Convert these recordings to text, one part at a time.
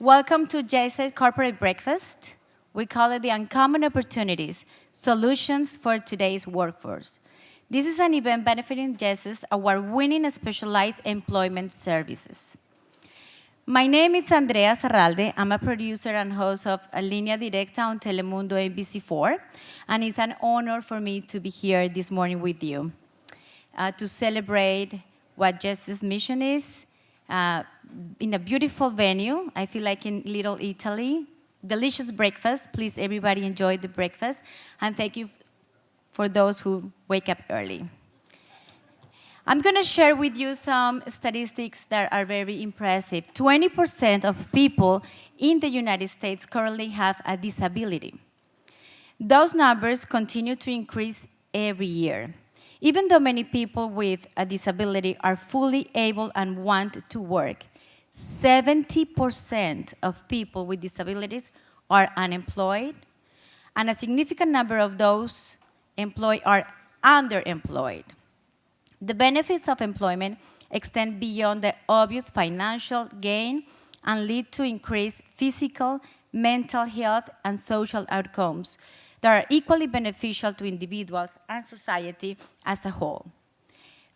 Welcome to JSET Corporate Breakfast. We call it the Uncommon Opportunities, Solutions for Today's Workforce. This is an event benefiting JSET's award-winning specialized employment services. My name is Andrea Zarralde. I'm a producer and host of Línea Directa on Telemundo NBC4, and it's an honor for me to be here this morning with you to celebrate what JSET's mission is, in a beautiful venue. I feel like in Little Italy. Delicious breakfast. Please, everybody, enjoy the breakfast. And thank you for those who wake up early. I'm going to share with you some statistics that are very impressive. 20% of people in the United States currently have a disability. Those numbers continue to increase every year. Even though many people with a disability are fully able and want to work, 70% of people with disabilities are unemployed, and a significant number of those employed are underemployed. The benefits of employment extend beyond the obvious financial gain and lead to increased physical, mental health, and social outcomes that are equally beneficial to individuals and society as a whole.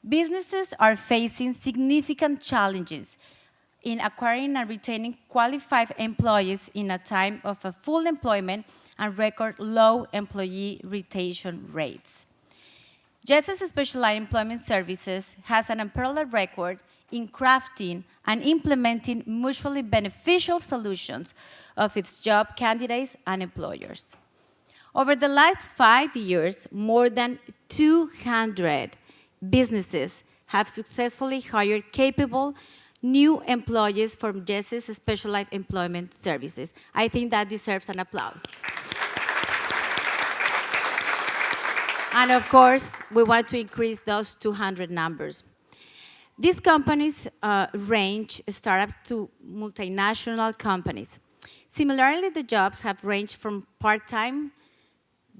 Businesses are facing significant challenges in acquiring and retaining qualified employees in a time of a full employment and record low employee retention rates. JSET's Specialized Employment Services has an unparalleled record in crafting and implementing mutually beneficial solutions of its job candidates and employers. Over the last 5 years, more than 200 businesses have successfully hired capable new employees from JSET's Specialized Employment Services. I think that deserves an applause. And of course, we want to increase those 200 numbers. These companies range startups to multinational companies. Similarly, the jobs have ranged from part-time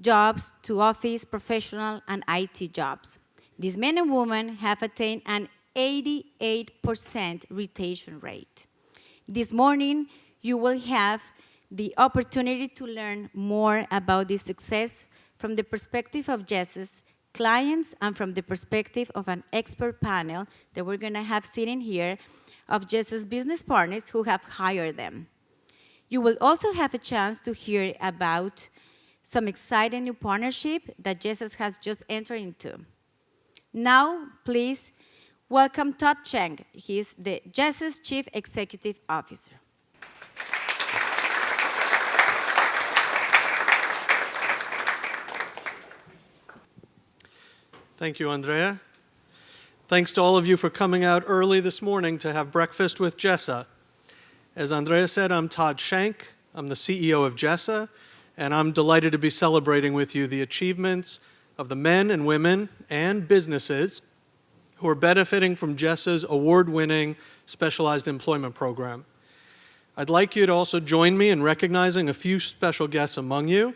jobs to office, professional, and IT jobs. These men and women have attained an 88% retention rate. This morning, you will have the opportunity to learn more about this success from the perspective of JSET's clients and from the perspective of an expert panel that we're going to have sitting here of JSET's business partners who have hired them. You will also have a chance to hear about some exciting new partnership that JSET has just entered into. Now, please welcome Todd Cheng. He is the JSET's Chief Executive Officer. Thank you, Andrea. Thanks to all of you for coming out early this morning to have breakfast with JESA. As Andrea said, I'm Todd Schenk. I'm the CEO of JESA, and I'm delighted to be celebrating with you the achievements of the men and women and businesses who are benefiting from JESA's award-winning specialized employment program. I'd like you to also join me in recognizing a few special guests among you,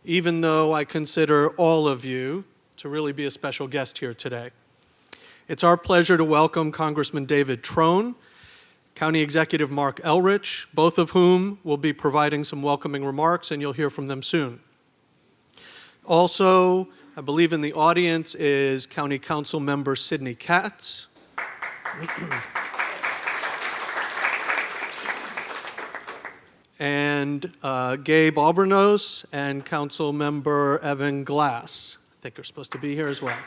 even though I consider all of you to really be a special guest here today. It's our pleasure to welcome Congressman David Trone, County Executive Mark Elrich, both of whom will be providing some welcoming remarks, and you'll hear from them soon. Also, I believe in the audience is County Council Member Sidney Katz. And Gabe Albornoz and Council Member Evan Glass. I think are supposed to be here as well.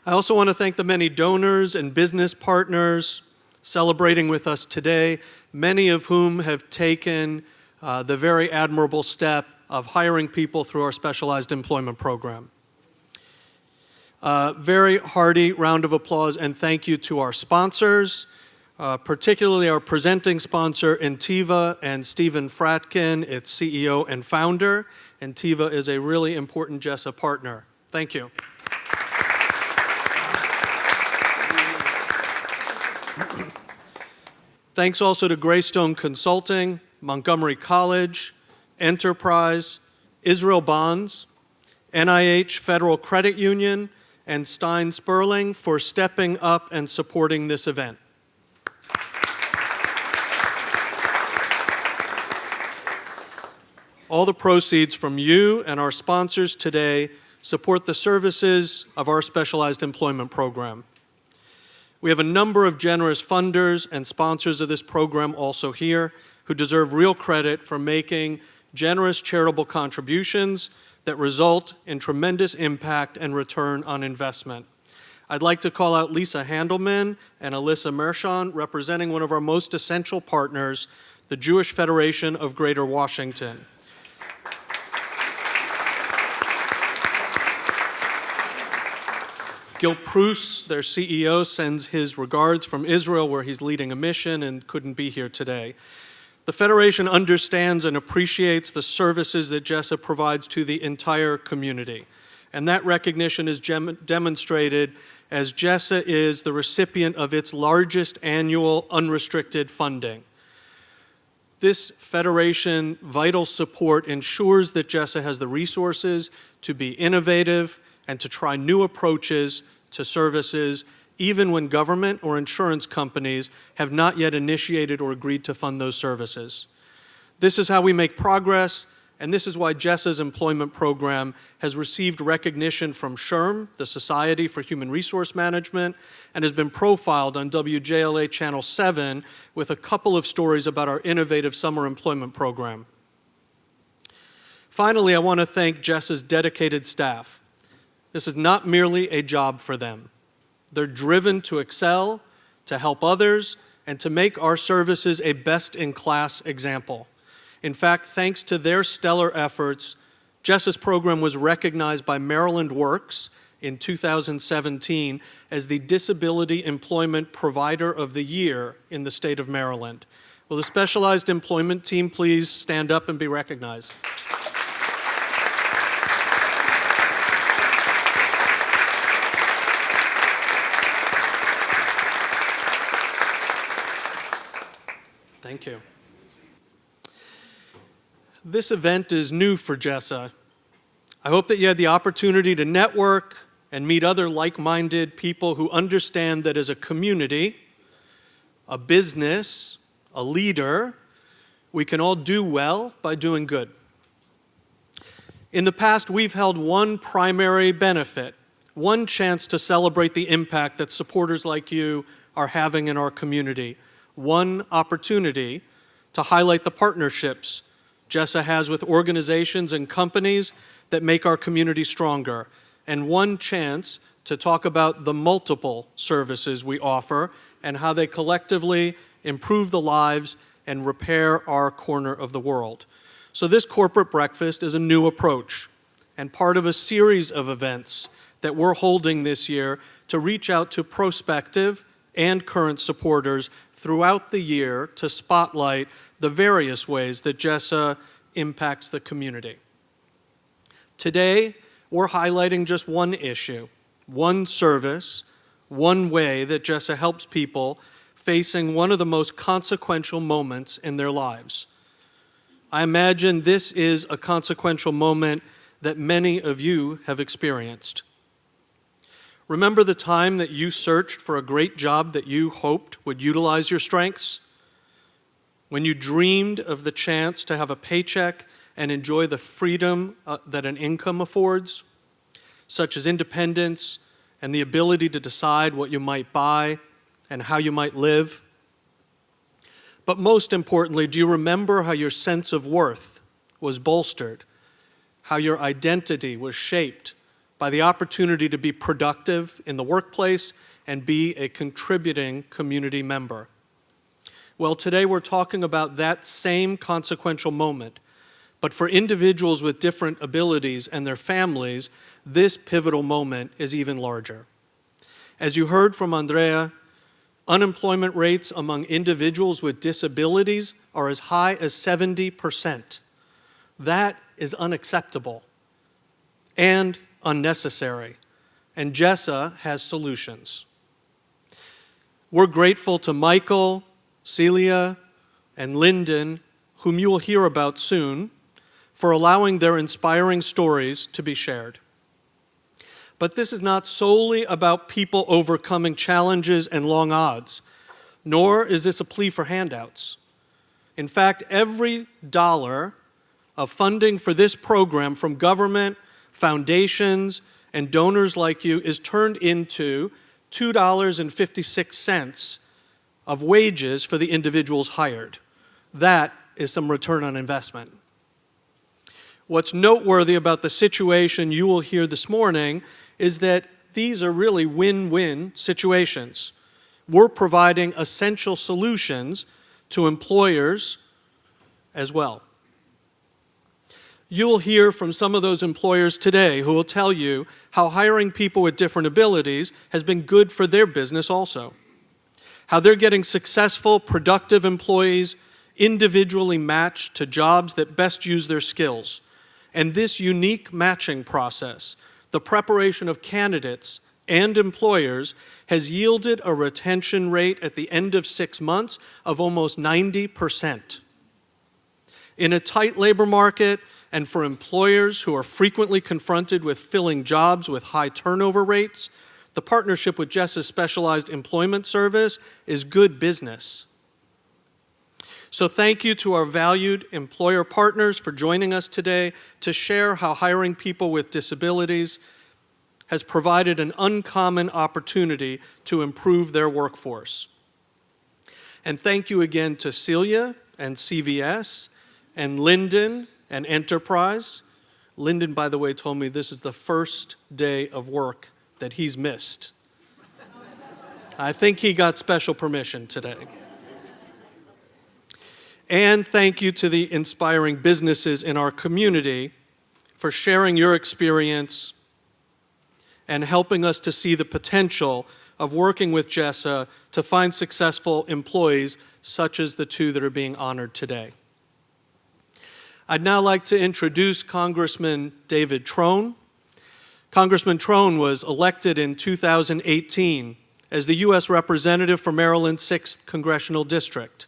I also want to thank the many donors and business partners celebrating with us today, many of whom have taken the very admirable step of hiring people through our specialized employment program. Very hearty round of applause and thank you to our sponsors, particularly our presenting sponsor, Intiva, and Stephen Fratkin, its CEO and founder. Intiva is a really important JESA partner. Thank you. Thanks also to Greystone Consulting, Montgomery College, Enterprise, Israel Bonds, NIH Federal Credit Union, and Stein Sperling for stepping up and supporting this event. All the proceeds from you and our sponsors today support the services of our specialized employment program. We have a number of generous funders and sponsors of this program also here who deserve real credit for making generous charitable contributions that result in tremendous impact and return on investment. I'd like to call out Lisa Handelman and Alyssa Mershon, representing one of our most essential partners, the Jewish Federation of Greater Washington. Gil Prus, their CEO, sends his regards from Israel, where he's leading a mission and couldn't be here today. The Federation understands and appreciates the services that JESA provides to the entire community. And that recognition is demonstrated as JESA is the recipient of its largest annual unrestricted funding. This Federation vital support ensures that JESA has the resources to be innovative and to try new approaches to services, even when government or insurance companies have not yet initiated or agreed to fund those services. This is how we make progress, and this is why JESA's employment program has received recognition from SHRM, the Society for Human Resource Management, and has been profiled on WJLA Channel 7 with a couple of stories about our innovative summer employment program. Finally, I want to thank JESA's dedicated staff. This is not merely a job for them. They're driven to excel, to help others, and to make our services a best-in-class example. In fact, thanks to their stellar efforts, JESA's program was recognized by Maryland Works in 2017 as the Disability Employment Provider of the Year in the state of Maryland. Will the specialized employment team please stand up and be recognized? Thank you. This event is new for JESA. I hope that you had the opportunity to network and meet other like-minded people who understand that as a community, a business, a leader, we can all do well by doing good. In the past, we've held one primary benefit, one chance to celebrate the impact that supporters like you are having in our community, one opportunity to highlight the partnerships JESA has with organizations and companies that make our community stronger, and one chance to talk about the multiple services we offer and how they collectively improve the lives and repair our corner of the world. So this corporate breakfast is a new approach and part of a series of events that we're holding this year to reach out to prospective and current supporters throughout the year to spotlight the various ways that JESA impacts the community. Today, we're highlighting just one issue, one service, one way that JESA helps people facing one of the most consequential moments in their lives. I imagine this is a consequential moment that many of you have experienced. Remember the time that you searched for a great job that you hoped would utilize your strengths? When you dreamed of the chance to have a paycheck and enjoy the freedom that an income affords, such as independence and the ability to decide what you might buy and how you might live? But most importantly, do you remember how your sense of worth was bolstered, how your identity was shaped by the opportunity to be productive in the workplace and be a contributing community member? Well, today we're talking about that same consequential moment, but for individuals with different abilities and their families, this pivotal moment is even larger. As you heard from Andrea, unemployment rates among individuals with disabilities are as high as 70%. That is unacceptable and unnecessary, and JESA has solutions. We're grateful to Michael, Celia, and Lyndon, whom you will hear about soon, for allowing their inspiring stories to be shared. But this is not solely about people overcoming challenges and long odds, nor is this a plea for handouts. In fact, every dollar of funding for this program from government, foundations, and donors like you is turned into $2.56 of wages for the individuals hired. That is some return on investment. What's noteworthy about the situation you will hear this morning is that these are really win-win situations. We're providing essential solutions to employers as well. You'll hear from some of those employers today who will tell you how hiring people with different abilities has been good for their business also. How they're getting successful, productive employees individually matched to jobs that best use their skills. And this unique matching process, the preparation of candidates and employers, has yielded a retention rate at the end of 6 months of almost 90%. In a tight labor market, and for employers who are frequently confronted with filling jobs with high turnover rates, the partnership with JESSA's Specialized Employment Service is good business. So thank you to our valued employer partners for joining us today to share how hiring people with disabilities has provided an uncommon opportunity to improve their workforce. And thank you again to Celia and CVS and Linden and Enterprise. Lyndon, by the way, told me this is the first day of work that he's missed. I think he got special permission today. And thank you to the inspiring businesses in our community for sharing your experience and helping us to see the potential of working with JESSA to find successful employees such as the two that are being honored today. I'd now like to introduce Congressman David Trone. Congressman Trone was elected in 2018 as the U.S. Representative for Maryland's 6th Congressional District.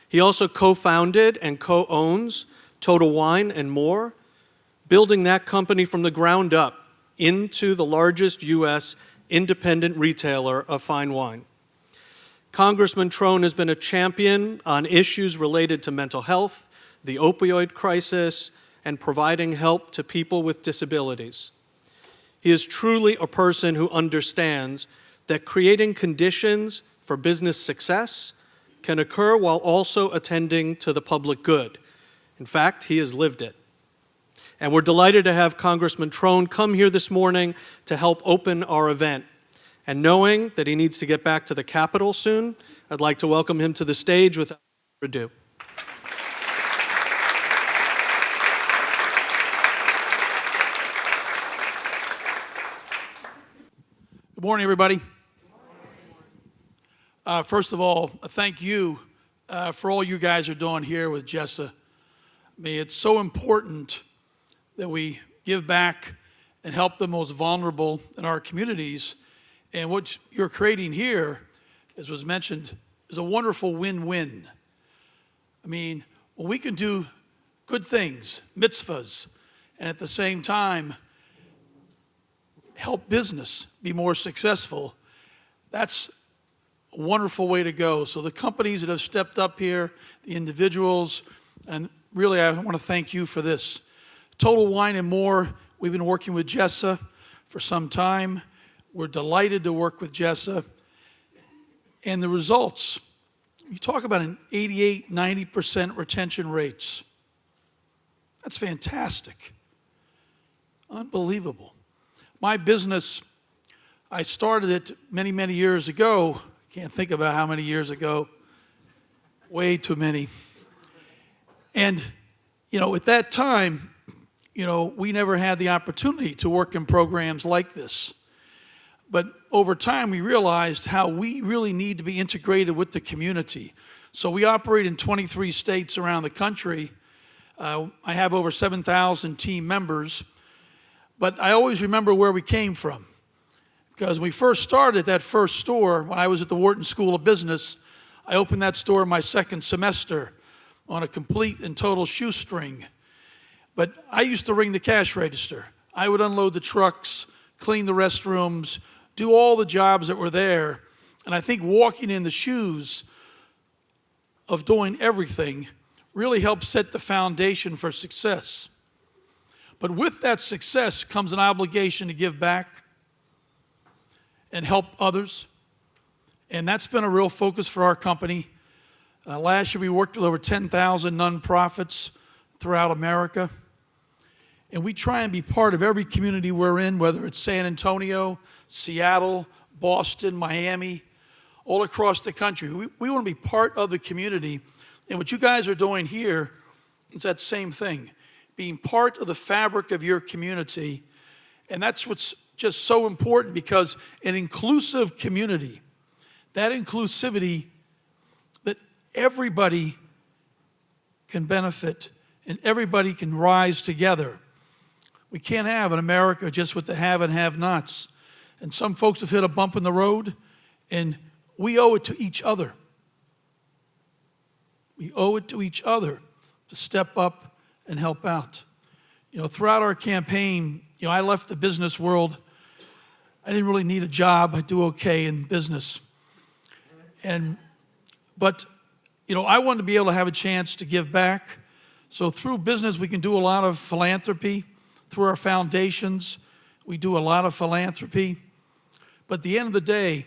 He also co-founded and co-owns Total Wine & More, building that company from the ground up into the largest U.S. independent retailer of fine wine. Congressman Trone has been a champion on issues related to mental health, the opioid crisis, and providing help to people with disabilities. He is truly a person who understands that creating conditions for business success can occur while also attending to the public good. In fact, he has lived it. And we're delighted to have Congressman Trone come here this morning to help open our event. And knowing that he needs to get back to the Capitol soon, I'd like to welcome him to the stage without further ado. Good morning, everybody. First of all, thank you for all you guys are doing here with JESSA. I mean, it's so important that we give back and help the most vulnerable in our communities. And what you're creating here, as was mentioned, is a wonderful win-win. I mean, when we can do good things, mitzvahs, and at the same time help business be more successful, that's a wonderful way to go. So the companies that have stepped up here, the individuals, and really I want to thank you for this. Total Wine & More, we've been working with JESSA for some time. We're delighted to work with JESSA. And the results, you talk about an 88, 90% retention rates. That's fantastic. Unbelievable. My business, I started it many, many years ago. Can't think about how many years ago. Way too many. And, at that time, we never had the opportunity to work in programs like this. But over time, we realized how we really need to be integrated with the community. So we operate in 23 states around the country. I have over 7,000 team members. But I always remember where we came from. Because when we first started that first store, when I was at the Wharton School of Business, I opened that store my second semester on a complete and total shoestring. But I used to ring the cash register. I would unload the trucks, clean the restrooms, do all the jobs that were there. And I think walking in the shoes of doing everything really help set the foundation for success. But with that success comes an obligation to give back and help others. And that's been a real focus for our company. Last year we worked with over 10,000 nonprofits throughout America. And we try and be part of every community we're in, whether it's San Antonio, Seattle, Boston, Miami, all across the country. We want to be part of the community. And what you guys are doing here is that same thing, being part of the fabric of your community. And that's what's just so important, because an inclusive community, that inclusivity that everybody can benefit and everybody can rise together. We can't have an America just with the have and have-nots. And some folks have hit a bump in the road, and we owe it to each other. We owe it to each other to step up and help out. You know, throughout our campaign, I left the business world. I didn't really need a job. I do okay in business. But I wanted to be able to have a chance to give back. So through business, we can do a lot of philanthropy. Through our foundations, we do a lot of philanthropy. But at the end of the day,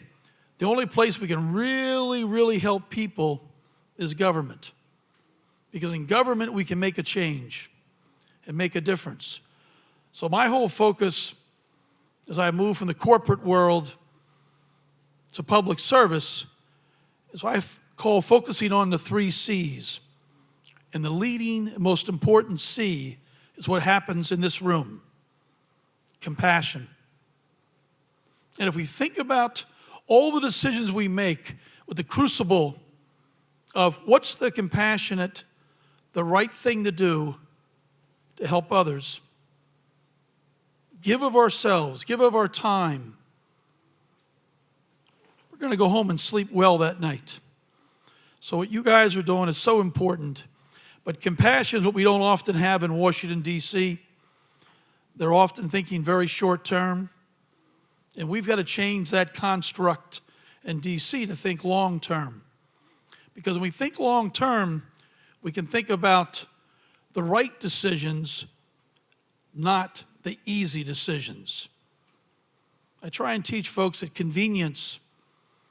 the only place we can really, really help people is government. Because in government, we can make a change and make a difference. So my whole focus as I move from the corporate world to public service is what I call focusing on the 3 C's. And the leading, most important C is what happens in this room: compassion. And if we think about all the decisions we make with the crucible of what's the compassionate, the right thing to do to help others, give of ourselves, give of our time, we're going to go home and sleep well that night. So what you guys are doing is so important. But compassion is what we don't often have in Washington, D.C. They're often thinking very short term. And we've got to change that construct in D.C. to think long term. Because when we think long term, we can think about the right decisions, not the easy decisions. I try and teach folks that convenience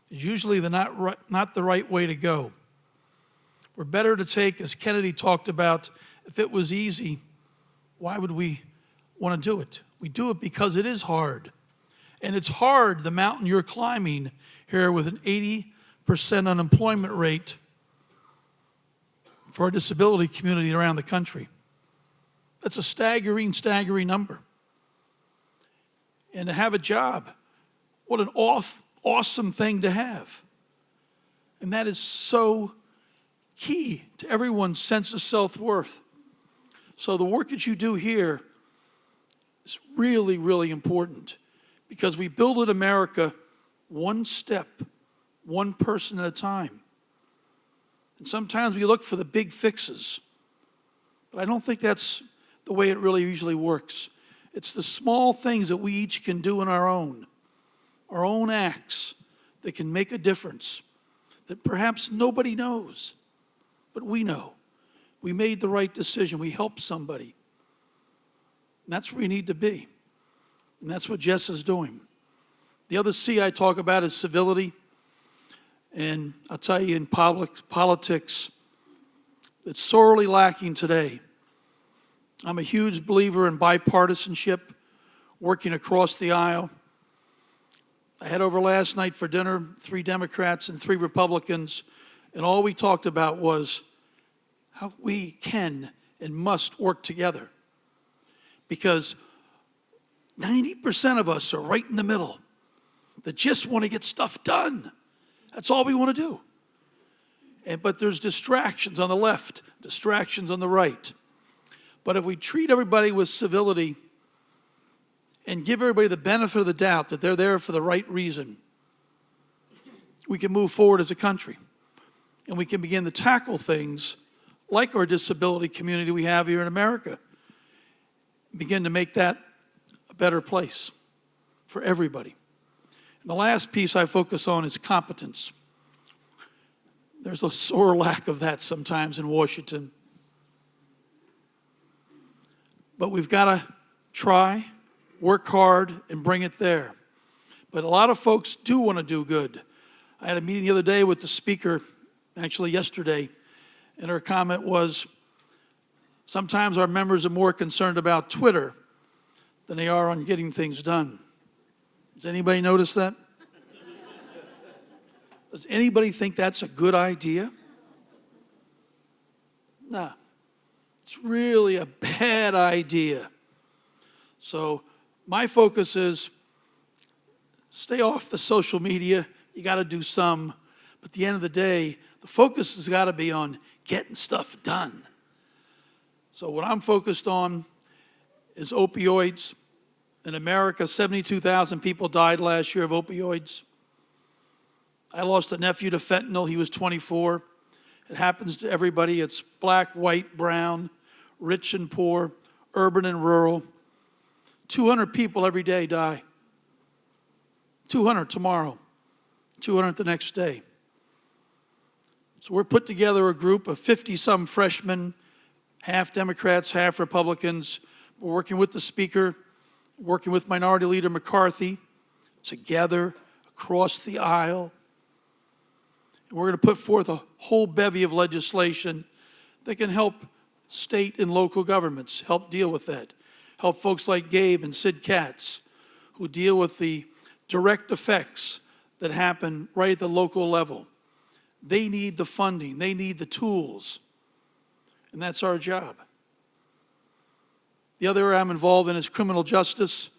is usually not the right way to go. We're better to take, as Kennedy talked about, if it was easy, why would we want to do it? We do it because it is hard. And it's hard, the mountain you're climbing here with an 80% unemployment rate for our disability community around the country. That's a staggering number. And to have a job, what an awesome thing to have. And that is so key to everyone's sense of self-worth. So the work that you do here is really, really important, because we build in America one step, one person at a time. And sometimes we look for the big fixes, but I don't think that's the way it really usually works. It's the small things that we each can do on our own acts that can make a difference that perhaps nobody knows. But we know. We made the right decision. We helped somebody. And that's where you need to be. And that's what Jess is doing. The other C I talk about is civility. And I'll tell you, in politics, it's sorely lacking today. I'm a huge believer in bipartisanship, working across the aisle. I had over last night for dinner 3 Democrats and 3 Republicans, and all we talked about was how we can and must work together. Because 90% of us are right in the middle that just want to get stuff done. That's all we want to do. But there's distractions on the left, distractions on the right. But if we treat everybody with civility and give everybody the benefit of the doubt that they're there for the right reason, we can move forward as a country. And we can begin to tackle things like our disability community we have here in America. Begin to make that a better place for everybody. And the last piece I focus on is competence. There's a sore lack of that sometimes in Washington. but we've got to try, work hard, and bring it there. But a lot of folks do want to do good. I had a meeting the other day with the speaker, actually yesterday, and her comment was, sometimes our members are more concerned about Twitter than they are on getting things done. Does anybody notice that? Does anybody think that's a good idea? No. It's really a bad idea. So my focus is stay off the social media. You got to do some. But at the end of the day, the focus has got to be on getting stuff done. So what I'm focused on is opioids. In America, 72,000 people died last year of opioids. I lost a nephew to fentanyl. He was 24. It happens to everybody. It's black, white, brown, rich and poor, urban and rural. 200 people every day die. 200 tomorrow. 200 the next day. So we're put together a group of 50-some freshmen, half Democrats, half Republicans. We're working with the speaker, working with Minority Leader McCarthy, together across the aisle. And we're going to put forth a whole bevy of legislation that can help state and local governments, help deal with that. Help folks like Gabe and Sid Katz, who deal with the direct effects that happen right at the local level. They need the funding. They need the tools. And that's our job. The other area I'm involved in is criminal justice.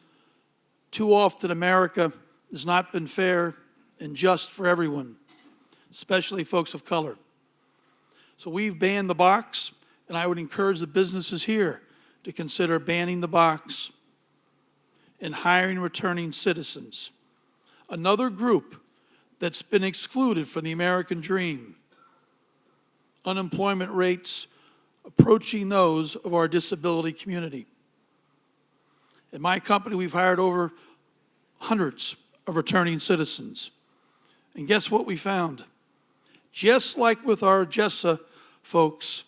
Too often, America has not been fair and just for everyone, especially folks of color. So we've banned the box, and I would encourage the businesses here to consider banning the box and hiring returning citizens. Another group that's been excluded from the American dream. Unemployment rates approaching those of our disability community. In my company, we've hired over hundreds of returning citizens. And guess what we found? Just like with our JESA folks,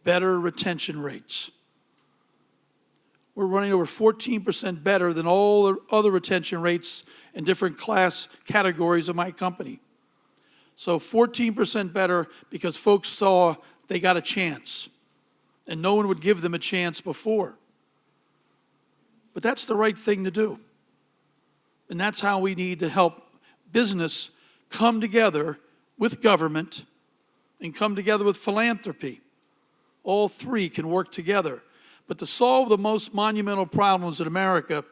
better retention rates. We're running over 14% better than all the other retention rates in different class categories of my company. So 14% better because folks saw they got a chance, and no one would give them a chance before. But that's the right thing to do. And that's how we need to help business come together with government and come together with philanthropy. All three can work together. But to solve the most monumental problems in America,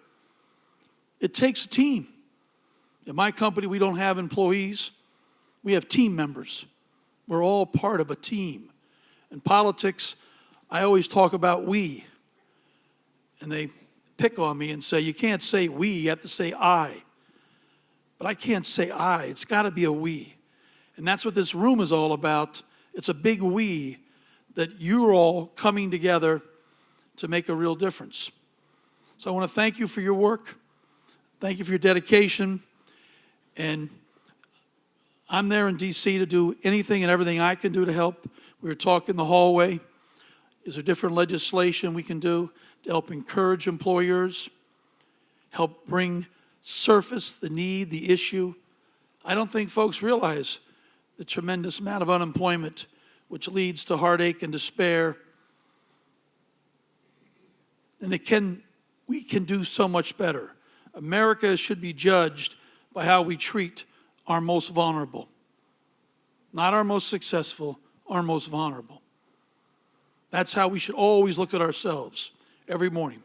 it takes a team. In my company, we don't have employees. We have team members. We're all part of a team. In politics, I always talk about we. And they pick on me and say, you can't say we, you have to say I. But I can't say I. It's got to be a we. And that's what this room is all about. It's a big we that you're all coming together to make a real difference. So I want to thank you for your work. Thank you for your dedication. And I'm there in D.C. to do anything and everything I can do to help. We were talking in the hallway. Is there different legislation we can do to help encourage employers, help surface the need, the issue? I don't think folks realize the tremendous amount of unemployment which leads to heartache and despair. And we can do so much better. America should be judged by how we treat our most vulnerable. Not our most successful, our most vulnerable. That's how we should always look at ourselves every morning.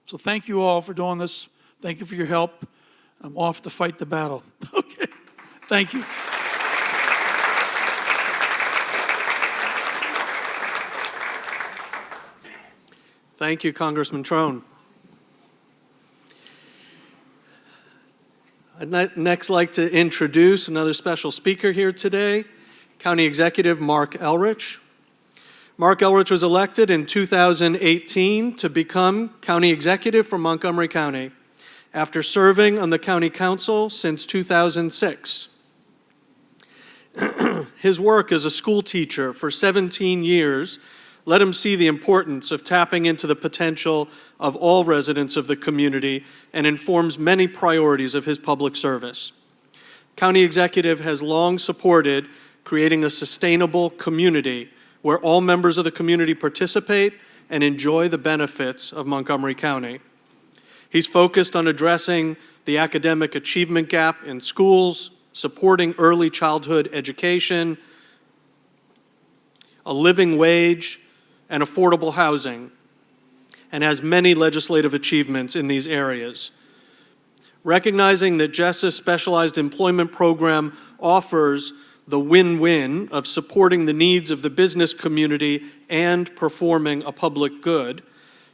So thank you all for doing this. Thank you for your help. I'm off to fight the battle. Okay. Thank you. Thank you, Congressman Trone. I'd next like to introduce another special speaker here today, County Executive Marc Elrich. Marc Elrich was elected in 2018 to become County Executive for Montgomery County after serving on the County Council since 2006. His work as a school teacher for 17 years let him see the importance of tapping into the potential of all residents of the community and informs many priorities of his public service. County Executive has long supported creating a sustainable community where all members of the community participate and enjoy the benefits of Montgomery County. He's focused on addressing the academic achievement gap in schools, supporting early childhood education, a living wage, and affordable housing, and has many legislative achievements in these areas. Recognizing that JESA's specialized employment program offers the win-win of supporting the needs of the business community and performing a public good,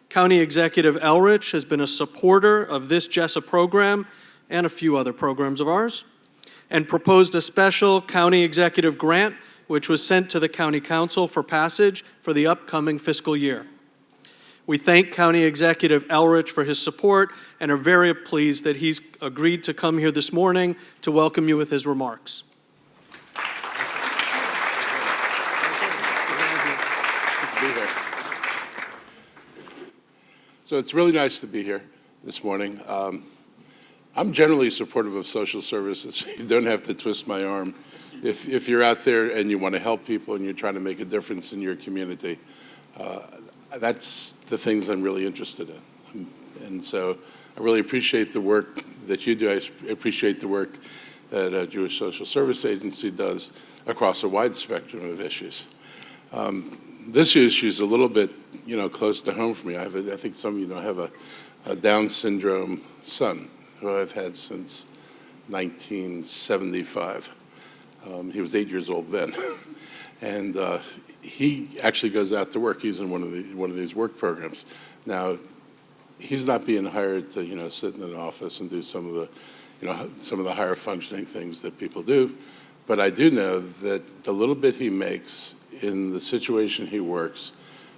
County Executive Elrich has been a supporter of this JESA program and a few other programs of ours, and proposed a special county executive grant which was sent to the County Council for passage for the upcoming fiscal year. We thank County Executive Elrich for his support and are very pleased that he's agreed to come here this morning to welcome you with his remarks. Be here. So it's really nice to be here this morning. I'm generally supportive of social services. You don't have to twist my arm. If you're out there and you want to help people and you're trying to make a difference in your community, that's the things I'm really interested in. And so I really appreciate the work that you do. I appreciate the work that Jewish Social Service Agency does across a wide spectrum of issues. This issue is a little bit, close to home for me. I think some of you know I have a Down syndrome son who I've had since 1975. He was 8 years old then, and he actually goes out to work. He's in one of these work programs. Now, he's not being hired to sit in an office and do some of the higher functioning things that people do, but I do know that the little bit he makes in the situation he works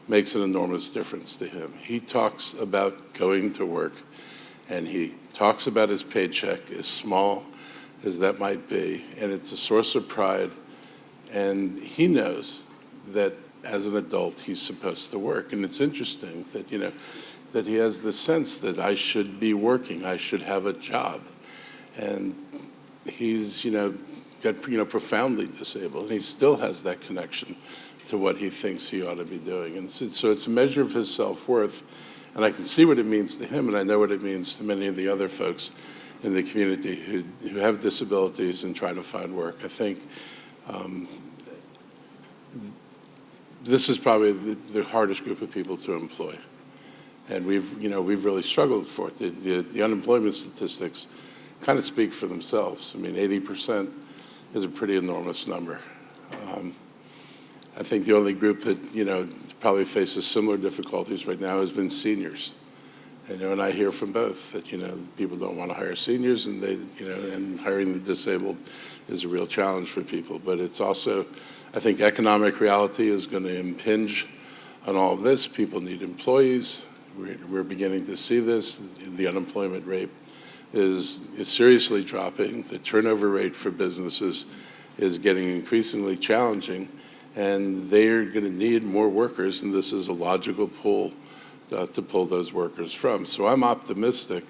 makes an enormous difference to him. He talks about going to work, and he talks about his paycheck, as small as that might be, and it's a source of pride, and he knows that as an adult he's supposed to work. And it's interesting that that he has the sense that I should be working, I should have a job, and he's got profoundly disabled, and he still has that connection to what he thinks he ought to be doing. And so it's a measure of his self-worth, and I can see what it means to him, and I know what it means to many of the other folks in the community who have disabilities and try to find work. I think this is probably the hardest group of people to employ, and we've really struggled for it. The unemployment statistics kind of speak for themselves. I mean, 80% is a pretty enormous number. I think the only group that probably faces similar difficulties right now has been seniors. And I hear from both that people don't want to hire seniors, and and hiring the disabled is a real challenge for people. But it's also, I think, economic reality is going to impinge on all of this. People need employees. We're beginning to see this. The unemployment rate is seriously dropping. The turnover rate for businesses is getting increasingly challenging, and they're going to need more workers, and this is a logical pull to pull those workers from. So I'm optimistic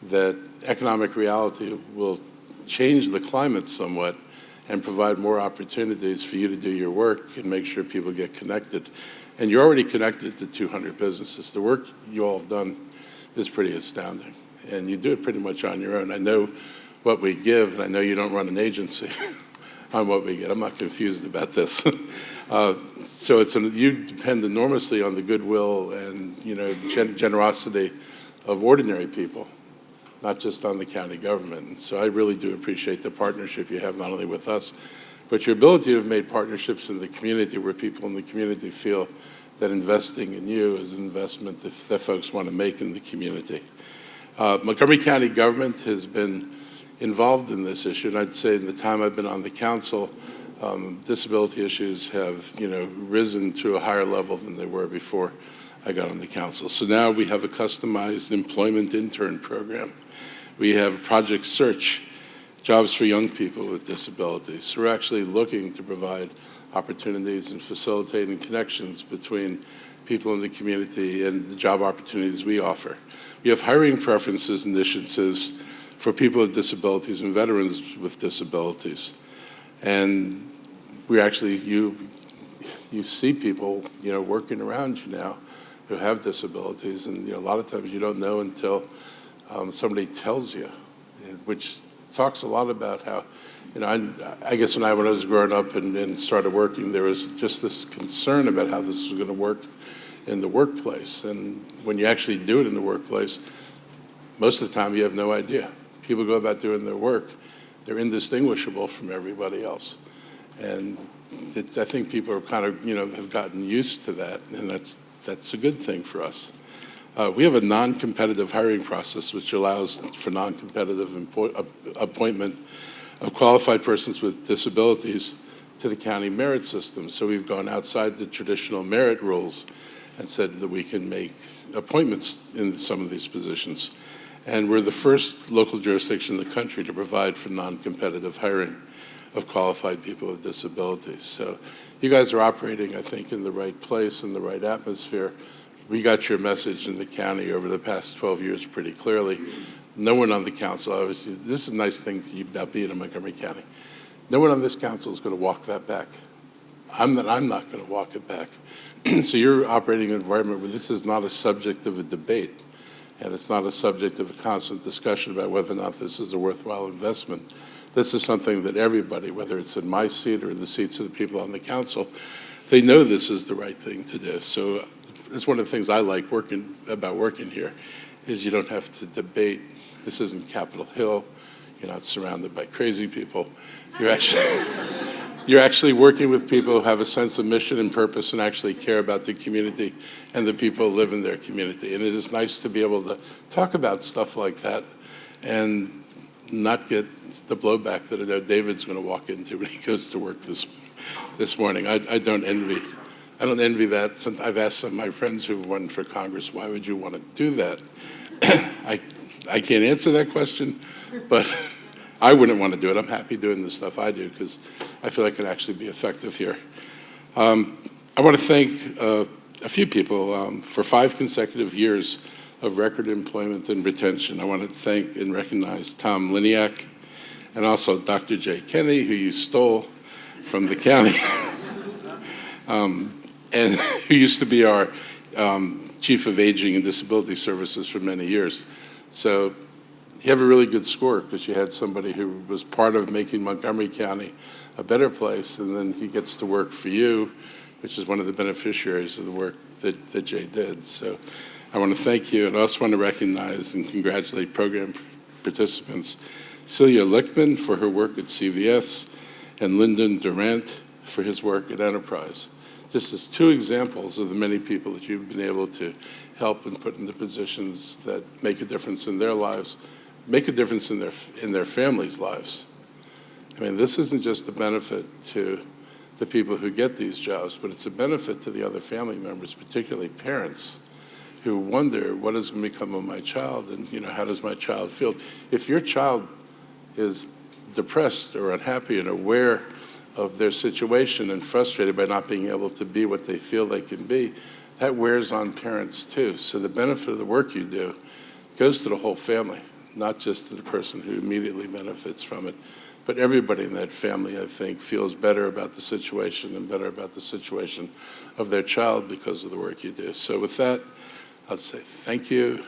that economic reality will change the climate somewhat and provide more opportunities for you to do your work and make sure people get connected. And you're already connected to 200 businesses. The work you all have done is pretty astounding, and you do it pretty much on your own. I know what we give, and I know you don't run an agency on what we get. I'm not confused about this. So you depend enormously on the goodwill and generosity of ordinary people, not just on the county government. And so I really do appreciate the partnership you have, not only with us, but your ability to have made partnerships in the community where people in the community feel that investing in you is an investment that folks want to make in the community. Montgomery County government has been involved in this issue, and I'd say in the time I've been on the council, disability issues have risen to a higher level than they were before I got on the council. So now we have a customized employment intern program. We have Project Search, jobs for young people with disabilities. So we're actually looking to provide opportunities and facilitating connections between people in the community and the job opportunities we offer. We have hiring preferences initiatives for people with disabilities and veterans with disabilities. And we actually, you see people, working around you now who have disabilities, and a lot of times you don't know until somebody tells you, which talks a lot about how, I guess when I was growing up and started working, there was just this concern about how this was going to work in the workplace. And when you actually do it in the workplace, most of the time you have no idea. People go about doing their work, they're indistinguishable from everybody else. And I think people are kind of, have gotten used to that, and that's a good thing for us. We have a non-competitive hiring process which allows for non-competitive appointment of qualified persons with disabilities to the county merit system. So we've gone outside the traditional merit rules and said that we can make appointments in some of these positions. And we're the first local jurisdiction in the country to provide for non-competitive hiring of qualified people with disabilities. So you guys are operating, I think, in the right place, in the right atmosphere. We got your message in the county over the past 12 years pretty clearly. No one on the council, obviously, this is a nice thing about being in Montgomery County. No one on this council is going to walk that back. I'm not going to walk it back. So you're operating in an environment where this is not a subject of a debate, and it's not a subject of a constant discussion about whether or not this is a worthwhile investment. This is something that everybody, whether it's in my seat or in the seats of the people on the council, they know this is the right thing to do. So it's one of the things I like about working here, is you don't have to debate. This isn't Capitol Hill. You're not surrounded by crazy people. You're actually working with people who have a sense of mission and purpose and actually care about the community and the people who live in their community. And it is nice to be able to talk about stuff like that and not get the blowback that I know David's going to walk into when he goes to work this morning. I don't envy that. I've asked some of my friends who've run for Congress, why would you want to do that? I can't answer that question, but I wouldn't want to do it. I'm happy doing the stuff I do because I feel I can actually be effective here. I want to thank a few people for 5 consecutive years of record employment and retention. I want to thank and recognize Tom Liniak and also Dr. Jay Kennedy, who you stole from the county, and who used to be our Chief of Aging and Disability Services for many years. So you have a really good score because you had somebody who was part of making Montgomery County a better place, and then he gets to work for you, which is one of the beneficiaries of the work that Jay did. So I want to thank you, and I also want to recognize and congratulate program participants Celia Lichtman for her work at CVS and Lyndon Durant for his work at Enterprise. Just as 2 examples of the many people that you've been able to help and put into positions that make a difference in their lives, make a difference in their families' lives. I mean, this isn't just a benefit to the people who get these jobs, but it's a benefit to the other family members, particularly parents, who wonder what is going to become of my child, and how does my child feel? If your child is depressed or unhappy and aware of their situation and frustrated by not being able to be what they feel they can be, that wears on parents too. So the benefit of the work you do goes to the whole family, not just to the person who immediately benefits from it, but everybody in that family, I think, feels better about the situation and better about the situation of their child because of the work you do. So with that, I'll say thank you.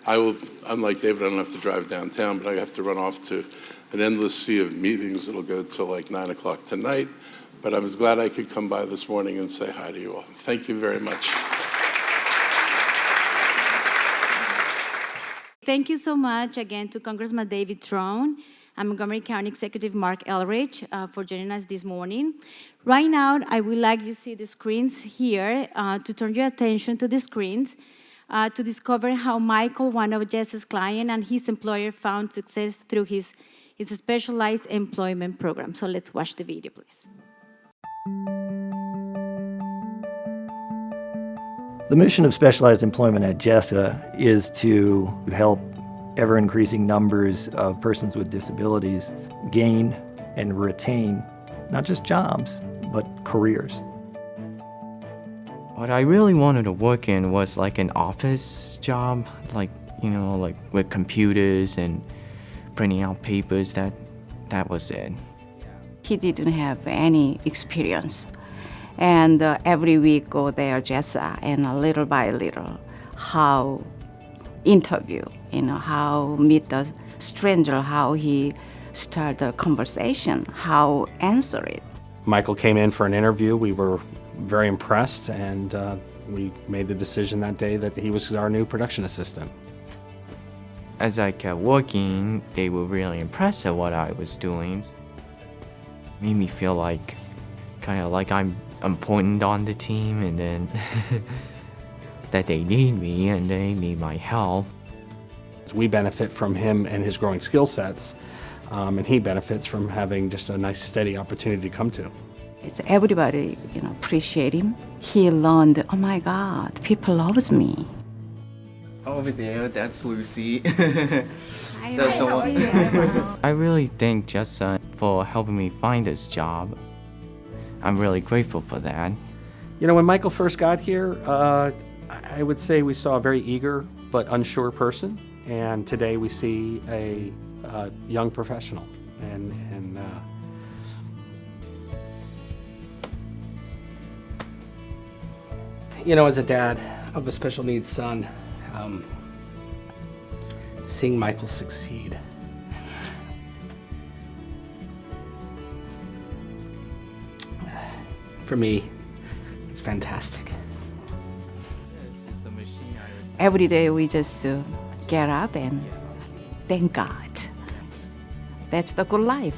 I will, unlike David, I don't have to drive downtown, but I have to run off to an endless sea of meetings that'll go till like 9 o'clock tonight. But I was glad I could come by this morning and say hi to you all. Thank you very much. Thank you so much again to Congressman David Trone and Montgomery County Executive Mark Elrich for joining us this morning. Right now, I would like you to see the screens here, to turn your attention to the screens, to discover how Michael, one of Jess's clients, and his employer found success through his specialized employment program. So let's watch the video, please. The mission of specialized employment at JESSA is to help ever-increasing numbers of persons with disabilities gain and retain not just jobs, but careers. What I really wanted to work in was like an office job, like, like with computers and printing out papers. That was it. He didn't have any experience. And every week go there just and little by little how interview, how meet the stranger, how he start a conversation, how answer it. Michael came in for an interview. We were very impressed, and we made the decision that day that he was our new production assistant. As I kept working, they were really impressed at what I was doing. Made me feel like, kind of like I'm important on the team, and then that they need me and they need my help. We benefit from him and his growing skill sets, and he benefits from having just a nice steady opportunity to come to. It's everybody, appreciate him. He learned, oh my God, people loves me. Over there, that's Lucy. I really thank Jessa for helping me find this job. I'm really grateful for that. When Michael first got here, I would say we saw a very eager but unsure person, and today we see a young professional. As a dad of a special needs son, seeing Michael succeed, for me, it's fantastic. Every day we just get up and thank God. That's the good life.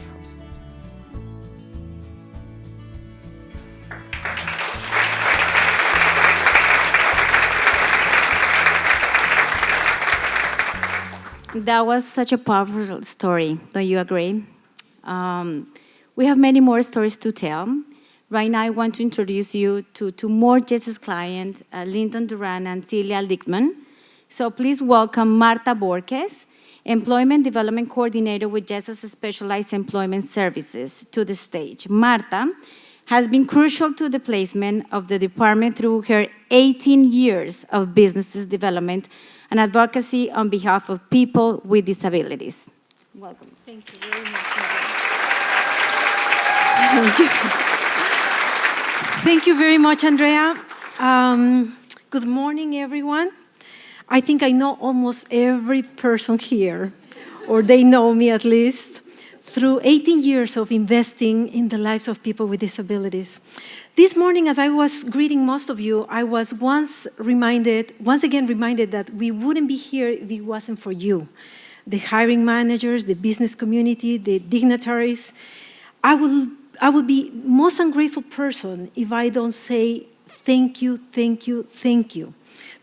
That was such a powerful story, don't you agree? We have many more stories to tell. Right now, I want to introduce you to two more Jessa's clients, Lyndon Duran and Celia Lichtman. So please welcome Marta Borges, Employment Development Coordinator with Jessa's Specialized Employment Services, to the stage. Marta has been crucial to the placement of the department through her 18 years of business development and advocacy on behalf of people with disabilities. Welcome. Thank you very much. Thank you. Thank you very much, Andrea. Good morning, everyone. I think I know almost every person here, or they know me at least, through 18 years of investing in the lives of people with disabilities. This morning, as I was greeting most of you, I was once again reminded that we wouldn't be here if it wasn't for you, the hiring managers, the business community, the dignitaries. I would be most ungrateful person if I don't say thank you, thank you, thank you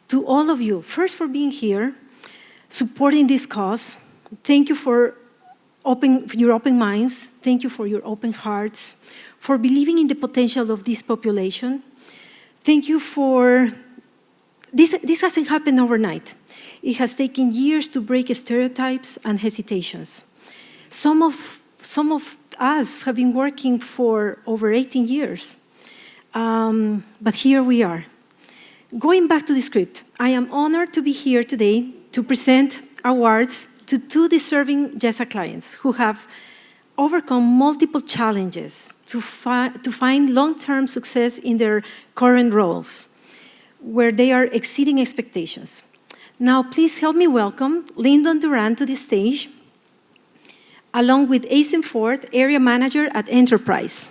to all of you. First, for being here, supporting this cause. Thank you for your open minds. Thank you for your open hearts, for believing in the potential of this population. Thank you for, this hasn't happened overnight. It has taken years to break stereotypes and hesitations. Some of us have been working for over 18 years, but here we are. Going back to the script, I am honored to be here today to present awards to two deserving Jessa clients who have overcome multiple challenges to find long-term success in their current roles, where they are exceeding expectations. Now, please help me welcome Lyndon Duran to the stage, along with Aizen Ford, Area Manager at Enterprise.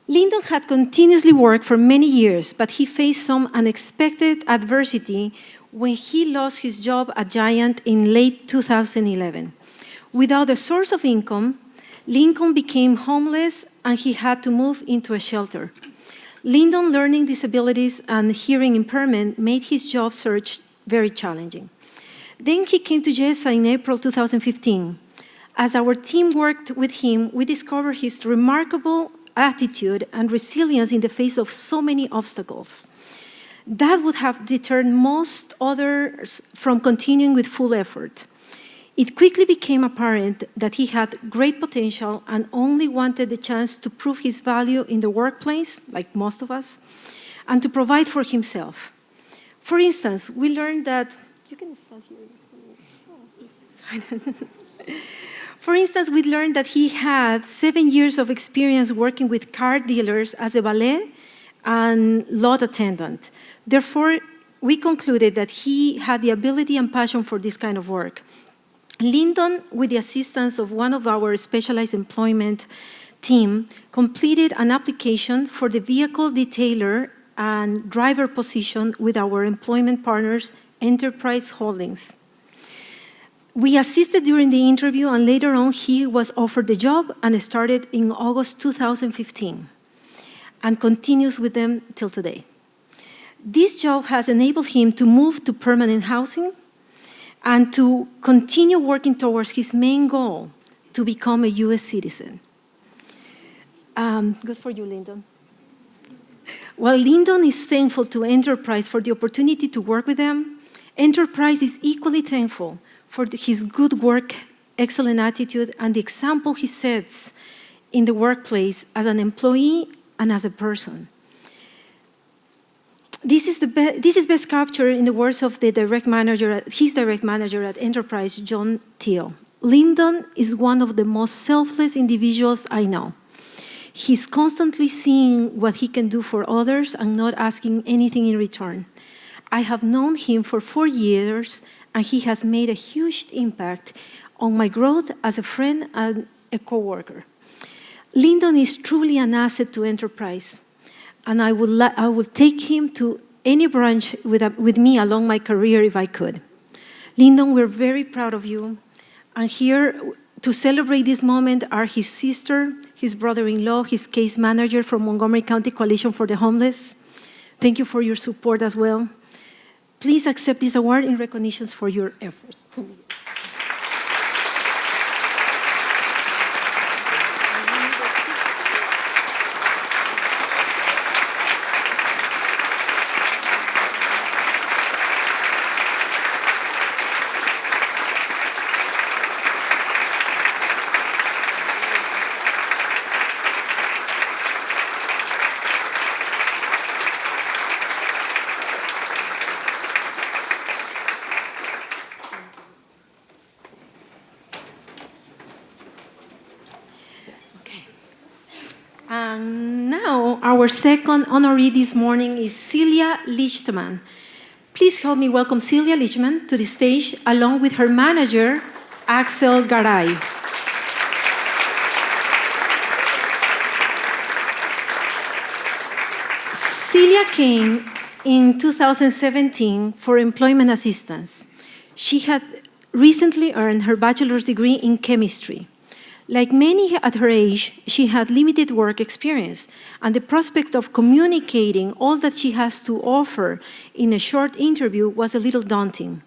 Lyndon had continuously worked for many years, but he faced some unexpected adversity when he lost his job at Giant in late 2011. Without a source of income, Lincoln became homeless and he had to move into a shelter. Lyndon's learning disabilities and hearing impairment made his job search very challenging. Then he came to Jessa in April 2015. As our team worked with him, we discovered his remarkable attitude and resilience in the face of so many obstacles. That would have deterred most others from continuing with full effort. It quickly became apparent that he had great potential and only wanted the chance to prove his value in the workplace, like most of us, and to provide for himself. For instance, we learned that, you can stand here. For instance, we learned that he had 7 years of experience working with car dealers as a valet and lot attendant. Therefore, we concluded that he had the ability and passion for this kind of work. Lyndon, with the assistance of one of our specialized employment team, completed an application for the vehicle detailer and driver position with our employment partners, Enterprise Holdings. We assisted during the interview, and later on, he was offered the job and started in August 2015 and continues with them till today. This job has enabled him to move to permanent housing and to continue working towards his main goal, to become a US citizen. Good for you, Lyndon. While Lyndon is thankful to Enterprise for the opportunity to work with them, Enterprise is equally thankful for his good work, excellent attitude, and the example he sets in the workplace as an employee and as a person. This is best captured in the words of his direct manager at Enterprise, John Teal. Lyndon is one of the most selfless individuals I know. He's constantly seeing what he can do for others and not asking anything in return. I have known him for 4 years, and he has made a huge impact on my growth as a friend and a coworker. Lyndon is truly an asset to Enterprise, and I would take him to any branch with me along my career if I could. Lyndon, we're very proud of you, and here to celebrate this moment are his sister, his brother-in-law, his case manager from Montgomery County Coalition for the Homeless. Thank you for your support as well. Please accept this award in recognition for your efforts. And now, our second honoree this morning is Celia Lichtman. Please help me welcome Celia Lichtman to the stage, along with her manager, Axel Garay. Celia came in 2017 for employment assistance. She had recently earned her bachelor's degree in chemistry. Like many at her age, she had limited work experience, and the prospect of communicating all that she has to offer in a short interview was a little daunting.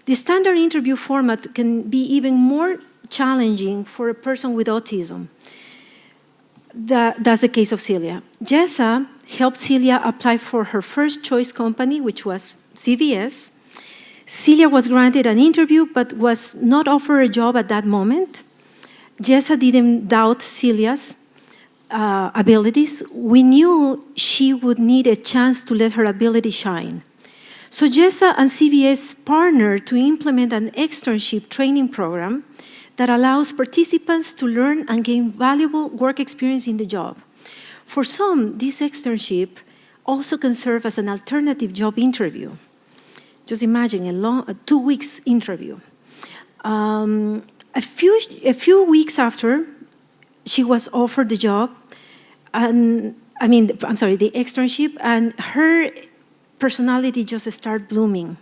The standard interview format can be even more challenging for a person with autism. That's the case of Celia. Jessa helped Celia apply for her first choice company, which was CVS. Celia was granted an interview, but was not offered a job at that moment. Jessa didn't doubt Celia's abilities. We knew she would need a chance to let her ability shine. So Jessa and CVS partnered to implement an externship training program that allows participants to learn and gain valuable work experience in the job. For some, this externship also can serve as an alternative job interview. Just imagine a 2 weeks interview. A few weeks after, she was offered the job, the externship, and her personality just started blooming.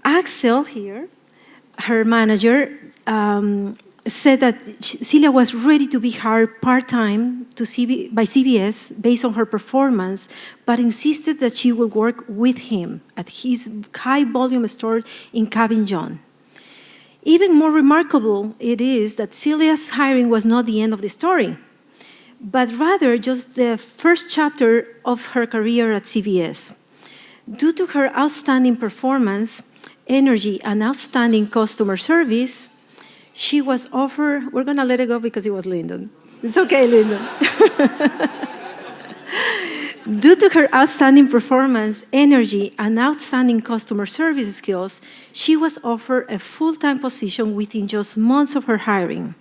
Axel here, her manager, said that Celia was ready to be hired part-time by CVS based on her performance, but insisted that she would work with him at his high-volume store in Cabin John. Even more remarkable it is that Celia's hiring was not the end of the story, but rather just the first chapter of her career at CVS. Due to her outstanding performance, energy, and outstanding customer service, she was offered, we're going to let it go because it was Lyndon. It's okay, Lyndon. Due to her outstanding performance, energy, and outstanding customer service skills, she was offered a full-time position within just months of her hiring.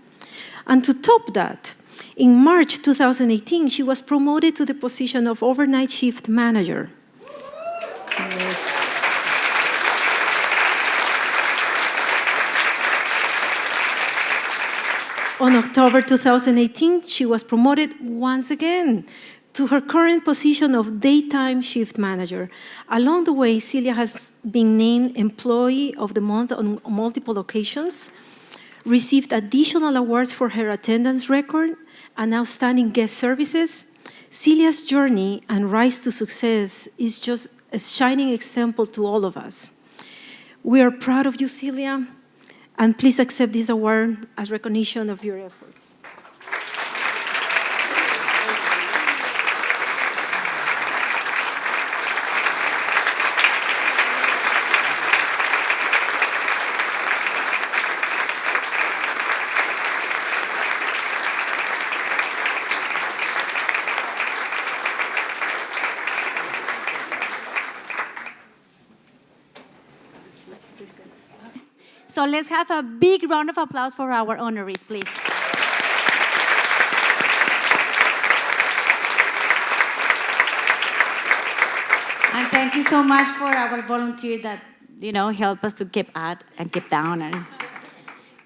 And to top that, in March 2018, she was promoted to the position of overnight shift manager. Yes. On October 2018, she was promoted once again to her current position of daytime shift manager. Along the way, Celia has been named Employee of the Month on multiple occasions, received additional awards for her attendance record and outstanding guest services. Celia's journey and rise to success is just a shining example to all of us. We are proud of you, Celia, and please accept this award as recognition of your efforts. So let's have a big round of applause for our honorees, please. And thank you so much for our volunteer that, help us to keep up and keep down.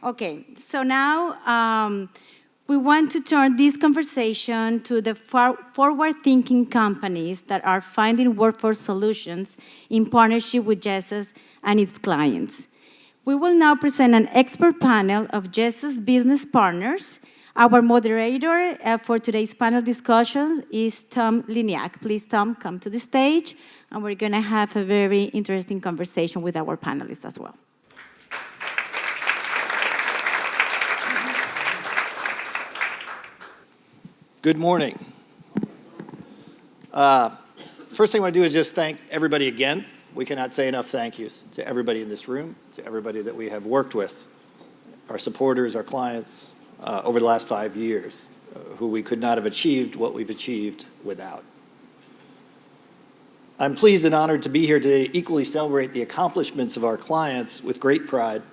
Okay, so now we want to turn this conversation to the forward-thinking companies that are finding workforce solutions in partnership with GESAS and its clients. We will now present an expert panel of GESAS business partners. Our moderator for today's panel discussion is Tom Liniak. Please, Tom, come to the stage, and we're going to have a very interesting conversation with our panelists as well. Good morning. First thing I want to do is just thank everybody again. We cannot say enough thank yous to everybody in this room, to everybody that we have worked with, our supporters, our clients, over the last 5 years, who we could not have achieved what we've achieved without. I'm pleased and honored to be here to equally celebrate the accomplishments of our clients with great pride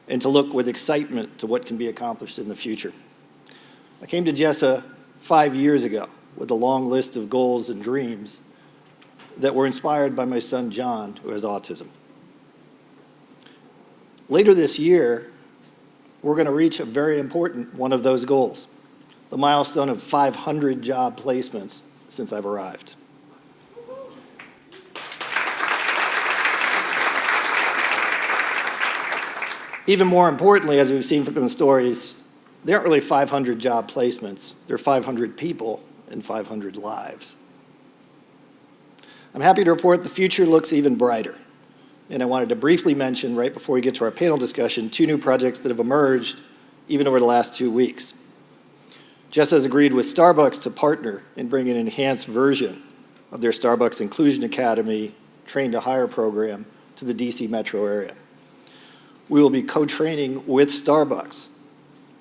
and to look with excitement to what can be accomplished in the future. I came to GESA 5 years ago with a long list of goals and dreams that were inspired by my son, John, who has autism. Later this year, we're going to reach a very important one of those goals, the milestone of 500 job placements since I've arrived. Even more importantly, as we've seen from the stories, they aren't really 500 job placements. They're 500 people and 500 lives. I'm happy to report the future looks even brighter. And I wanted to briefly mention, right before we get to our panel discussion, 2 new projects that have emerged even over the last 2 weeks. GESA has agreed with Starbucks to partner and bring an enhanced version of their Starbucks Inclusion Academy Train to Hire program to the DC metro area. We will be co-training with Starbucks,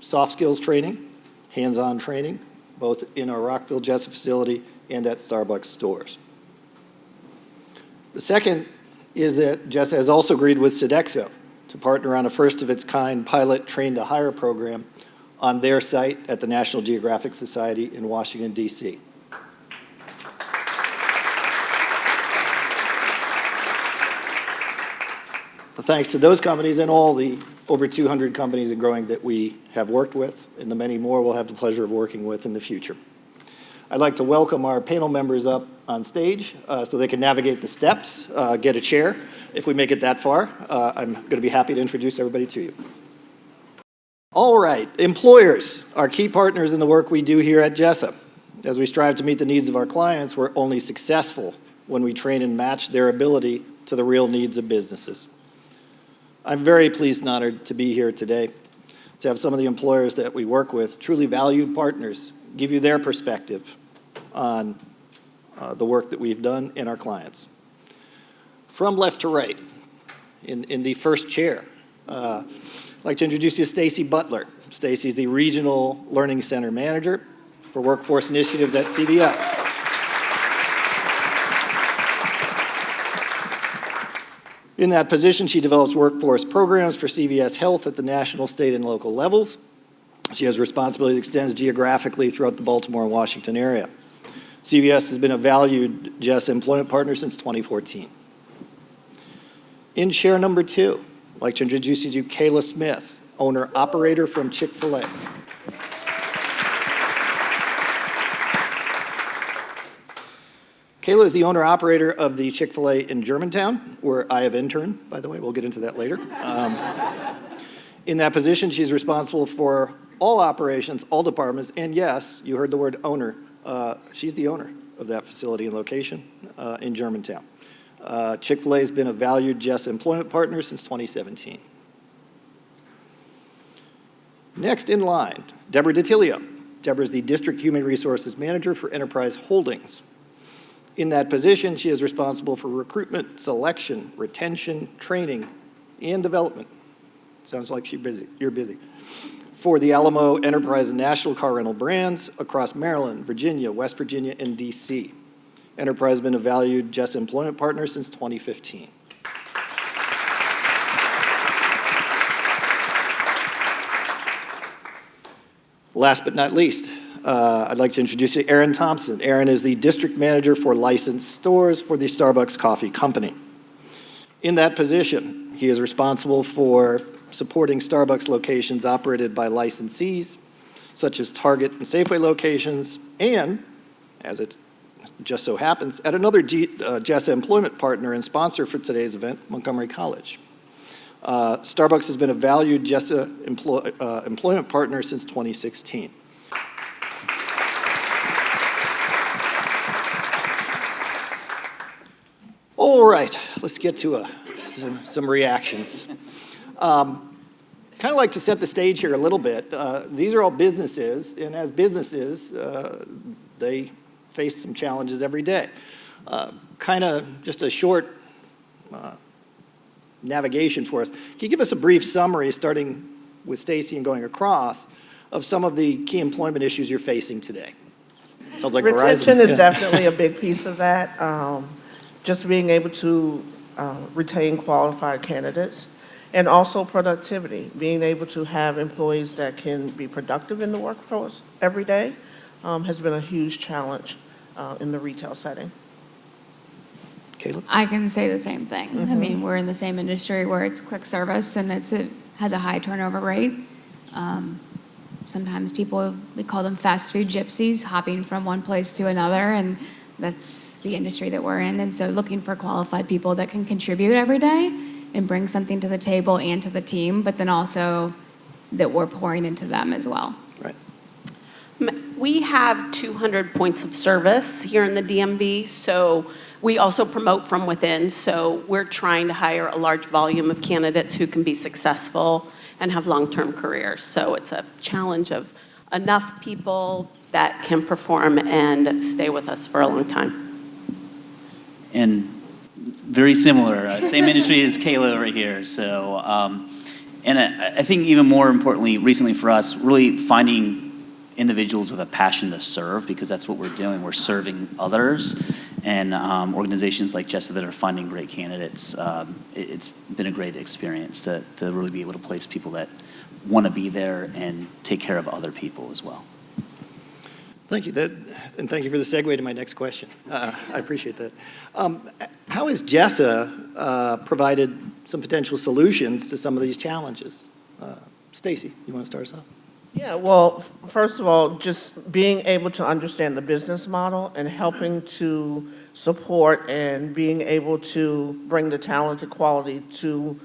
soft skills training, hands-on training, both in our Rockville GESA facility and at Starbucks stores. The second is that GESA has also agreed with Sodexo to partner on a first-of-its-kind pilot train-to-hire program on their site at the National Geographic Society in Washington, D.C. Thanks to those companies and all the over 200 companies and growing that we have worked with, and the many more we'll have the pleasure of working with in the future. I'd like to welcome our panel members up on stage so they can navigate the steps, get a chair if we make it that far. I'm going to be happy to introduce everybody to you. All right, employers are key partners in the work we do here at GESA. As we strive to meet the needs of our clients, we're only successful when we train and match their ability to the real needs of businesses. I'm very pleased and honored to be here today to have some of the employers that we work with, truly valued partners, give you their perspective on the work that we've done and our clients. From left to right, in the first chair, I'd like to introduce you to Stacy Butler. Stacy is the Regional Learning Center Manager for Workforce Initiatives at CVS. In that position, she develops workforce programs for CVS Health at the national, state, and local levels. She has responsibility that extends geographically throughout the Baltimore and Washington area. CVS has been a valued JESSA employment partner since 2014. In chair number 2, I'd like to introduce you to Kayla Smith, owner-operator from Chick-fil-A. Kayla is the owner-operator of the Chick-fil-A in Germantown, where I have interned, by the way. We'll get into that later. In that position, she's responsible for all operations, all departments, and yes, you heard the word owner. She's the owner of that facility and location in Germantown. Chick-fil-A has been a valued JESSA employment partner since 2017. Next in line, Deborah DiTilio. Deborah is the District Human Resources Manager for Enterprise Holdings. In that position, she is responsible for recruitment, selection, retention, training, and development. Sounds like she's busy. You're busy. For the Alamo Enterprise and National Car Rental brands across Maryland, Virginia, West Virginia, and DC. Enterprise has been a valued JESSA employment partner since 2015. Last but not least, I'd like to introduce you to Aaron Thompson. Aaron is the District Manager for Licensed Stores for the Starbucks Coffee Company. In that position, he is responsible for supporting Starbucks locations operated by licensees, such as Target and Safeway locations, and, as it just so happens, at another JESSA employment partner and sponsor for today's event, Montgomery College. Starbucks has been a valued JESSA employment partner since 2016. All right, let's get to some reactions. Kind of like to set the stage here a little bit. These are all businesses, and as businesses, they face some challenges every day. Kind of just a short navigation for us. Can you give us a brief summary, starting with Stacy and going across, of some of the key employment issues you're facing today? Sounds like Retention Verizon. is definitely a big piece of that. Just being able to retain qualified candidates, and also productivity, being able to have employees that can be productive in the workforce every day has been a huge challenge in the retail setting. Caleb? I can say the same thing. I mean, we're in the same industry where it's quick service and has a high turnover rate. Sometimes people, we call them fast food gypsies, hopping from one place to another, and that's the industry that we're in. And so looking for qualified people that can contribute every day and bring something to the table and to the team, but then also that we're pouring into them as well. Right. We have 200 points of service here in the DMV, so we also promote from within. So we're trying to hire a large volume of candidates who can be successful and have long-term careers. So it's a challenge of enough people that can perform and stay with us for a long time. And very similar, same industry as Kayla over here. So, and I think even more importantly, recently for us, really finding individuals with a passion to serve, because that's what we're doing. We're serving others, and organizations like JESSA that are finding great candidates. It's been a great experience to really be able to place people that want to be there and take care of other people as well. Thank you, and thank you for the segue to my next question. I appreciate that. How has JESSA provided some potential solutions to some of these challenges? Stacy, you want to start us off? Yeah, well, first of all, just being able to understand the business model and helping to support and being able to bring the talent and quality to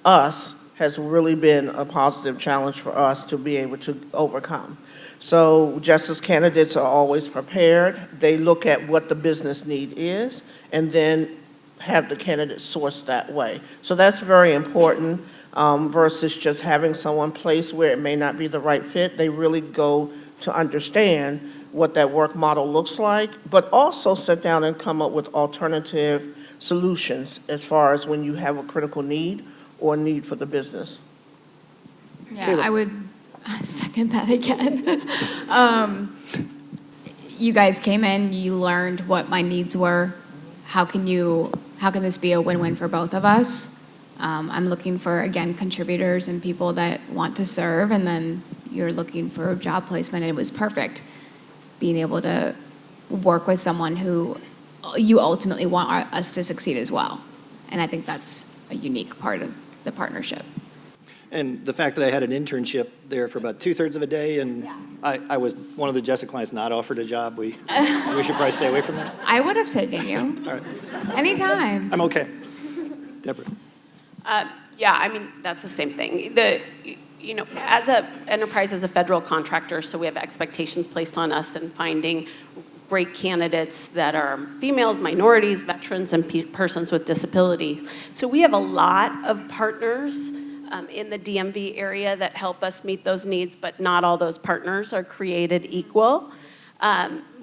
us has really been a positive challenge for us to be able to overcome. So JESSA's candidates are always prepared. They look at what the business need is and then have the candidate sourced that way. So that's very important versus just having someone placed where it may not be the right fit. They really go to understand what that work model looks like, but also sit down and come up with alternative solutions as far as when you have a critical need or need for the business. Yeah, I would second that again. You guys came in, you learned what my needs were. How can this be a win-win for both of us? I'm looking for, again, contributors and people that want to serve, and then you're looking for job placement, and it was perfect. Being able to work with someone who you ultimately want us to succeed as well. And I think that's a unique part of the partnership. And the fact that I had an internship there for about 2/3 of a day, and I was one of the Jessa clients not offered a job, we should probably stay away from that. I would have taken you. All right. Anytime. I'm okay. Deborah. Yeah, I mean, that's the same thing. You know, as an enterprise, as a federal contractor, so we have expectations placed on us in finding great candidates that are females, minorities, veterans, and persons with disability. So we have a lot of partners in the DMV area that help us meet those needs, but not all those partners are created equal.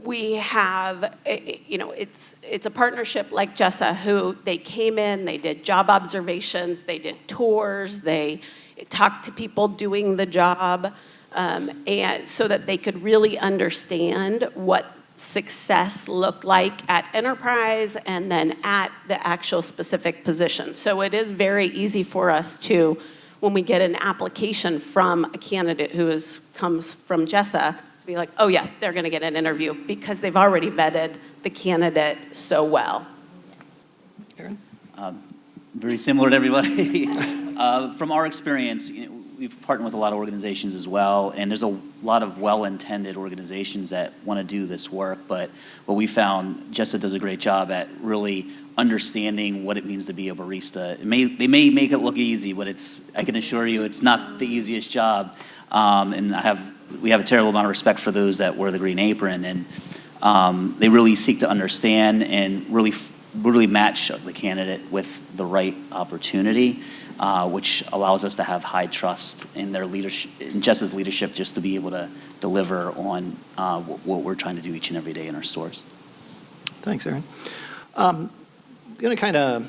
We have, you know, it's a partnership like Jessa, who they came in, they did job observations, they did tours, they talked to people doing the job, and so that they could really understand what success looked like at enterprise and then at the actual specific position. So it is very easy for us to, when we get an application from a candidate who comes from Jessa, to be like, oh yes, they're going to get an interview because they've already vetted the candidate so well. Aaron? Very similar to everybody. From our experience, you know, we've partnered with a lot of organizations as well, and there's a lot of well-intended organizations that want to do this work, but what we found, Jessa does a great job at really understanding what it means to be a barista. They may make it look easy, but I can assure you it's not the easiest job. And we have a terrible amount of respect for those that wear the green apron, and they really seek to understand and really match the candidate with the right opportunity, which allows us to have high trust in their leadership, in Jessa's leadership, just to be able to deliver on what we're trying to do each and every day in our stores. Thanks, Aaron. I'm going to kind of,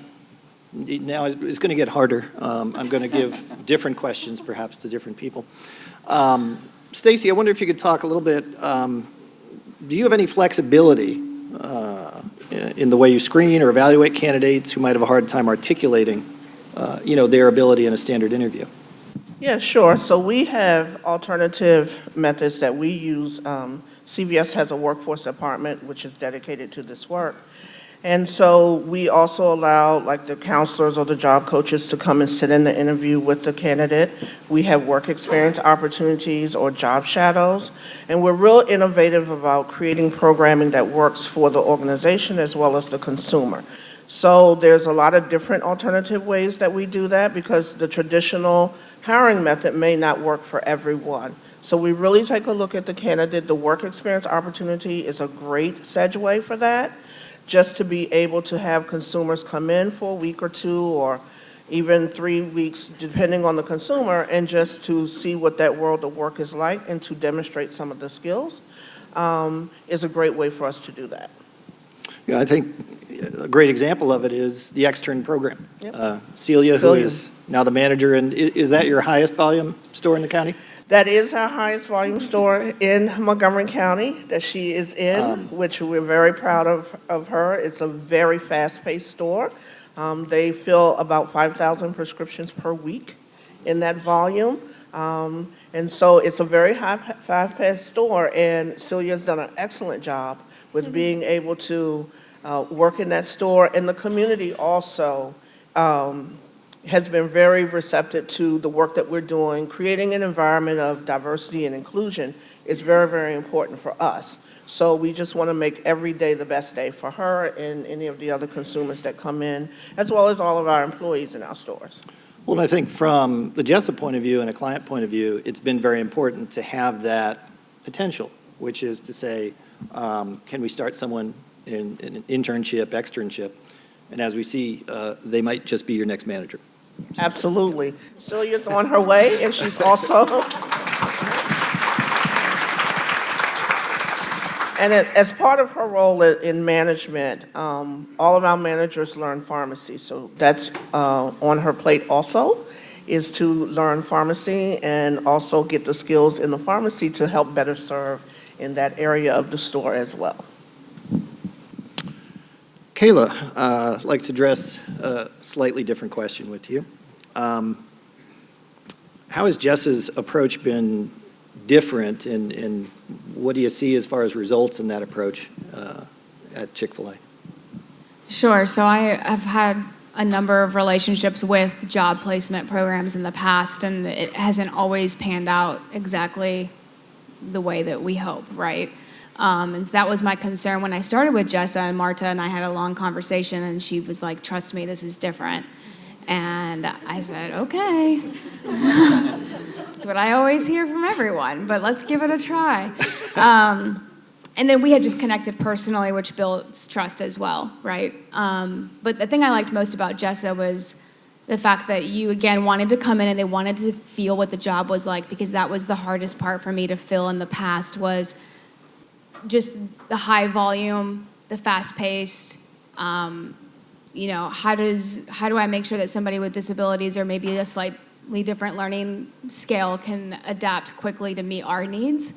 now it's going to get harder. I'm going to give different questions perhaps to different people. Stacy, I wonder if you could talk a little bit, do you have any flexibility in the way you screen or evaluate candidates who might have a hard time articulating, their ability in a standard interview? Yeah, sure. So we have alternative methods that we use. CVS has a workforce department which is dedicated to this work. And so we also allow like the counselors or the job coaches to come and sit in the interview with the candidate. We have work experience opportunities or job shadows. And we're real innovative about creating programming that works for the organization as well as the consumer. So there's a lot of different alternative ways that we do that because the traditional hiring method may not work for everyone. So we really take a look at the candidate. The work experience opportunity is a great segue for that, just to be able to have consumers come in for a week or two or even 3 weeks, depending on the consumer, and just to see what that world of work is like and to demonstrate some of the skills is a great way for us to do that. Yeah, I think a great example of it is the extern program. Yep. Celia, who is now the manager, and is that your highest volume store in the county? That is our highest volume store in Montgomery County that she is in, which we're very proud of her. It's a very fast-paced store. They fill about 5,000 prescriptions per week in that volume. And so it's a very high fast-paced store, and Celia's done an excellent job with being able to work in that store. And the community also has been very receptive to the work that we're doing. Creating an environment of diversity and inclusion is very, very important for us. So we just want to make every day the best day for her and any of the other consumers that come in, as well as all of our employees in our stores. Well, and I think from the Jessa point of view and a client point of view, it's been very important to have that potential, which is to say, can we start someone in an internship, externship, and as we see, they might just be your next manager. Absolutely. Celia's on her way, and she's also And as part of her role in management, all of our managers learn pharmacy. So that's on her plate also, is to learn pharmacy and also get the skills in the pharmacy to help better serve in that area of the store as well. Kayla, I'd like to address a slightly different question with you. How has Jessa's approach been different, and what do you see as far as results in that approach at Chick-fil-A? Sure. So I have had a number of relationships with job placement programs in the past, and it hasn't always panned out exactly the way that we hope, right? And so that was my concern when I started with Jessa, and Marta and I had a long conversation, and she was like, trust me, this is different. And I said, okay. That's what I always hear from everyone, but let's give it a try. And then we had just connected personally, which builds trust as well, right? But the thing I liked most about Jessa was the fact that you, again, wanted to come in and they wanted to feel what the job was like, because that was the hardest part for me to fill in the past, was just the high volume, the fast paced, you know, how do I make sure that somebody with disabilities or maybe a slightly different learning scale can adapt quickly to meet our needs,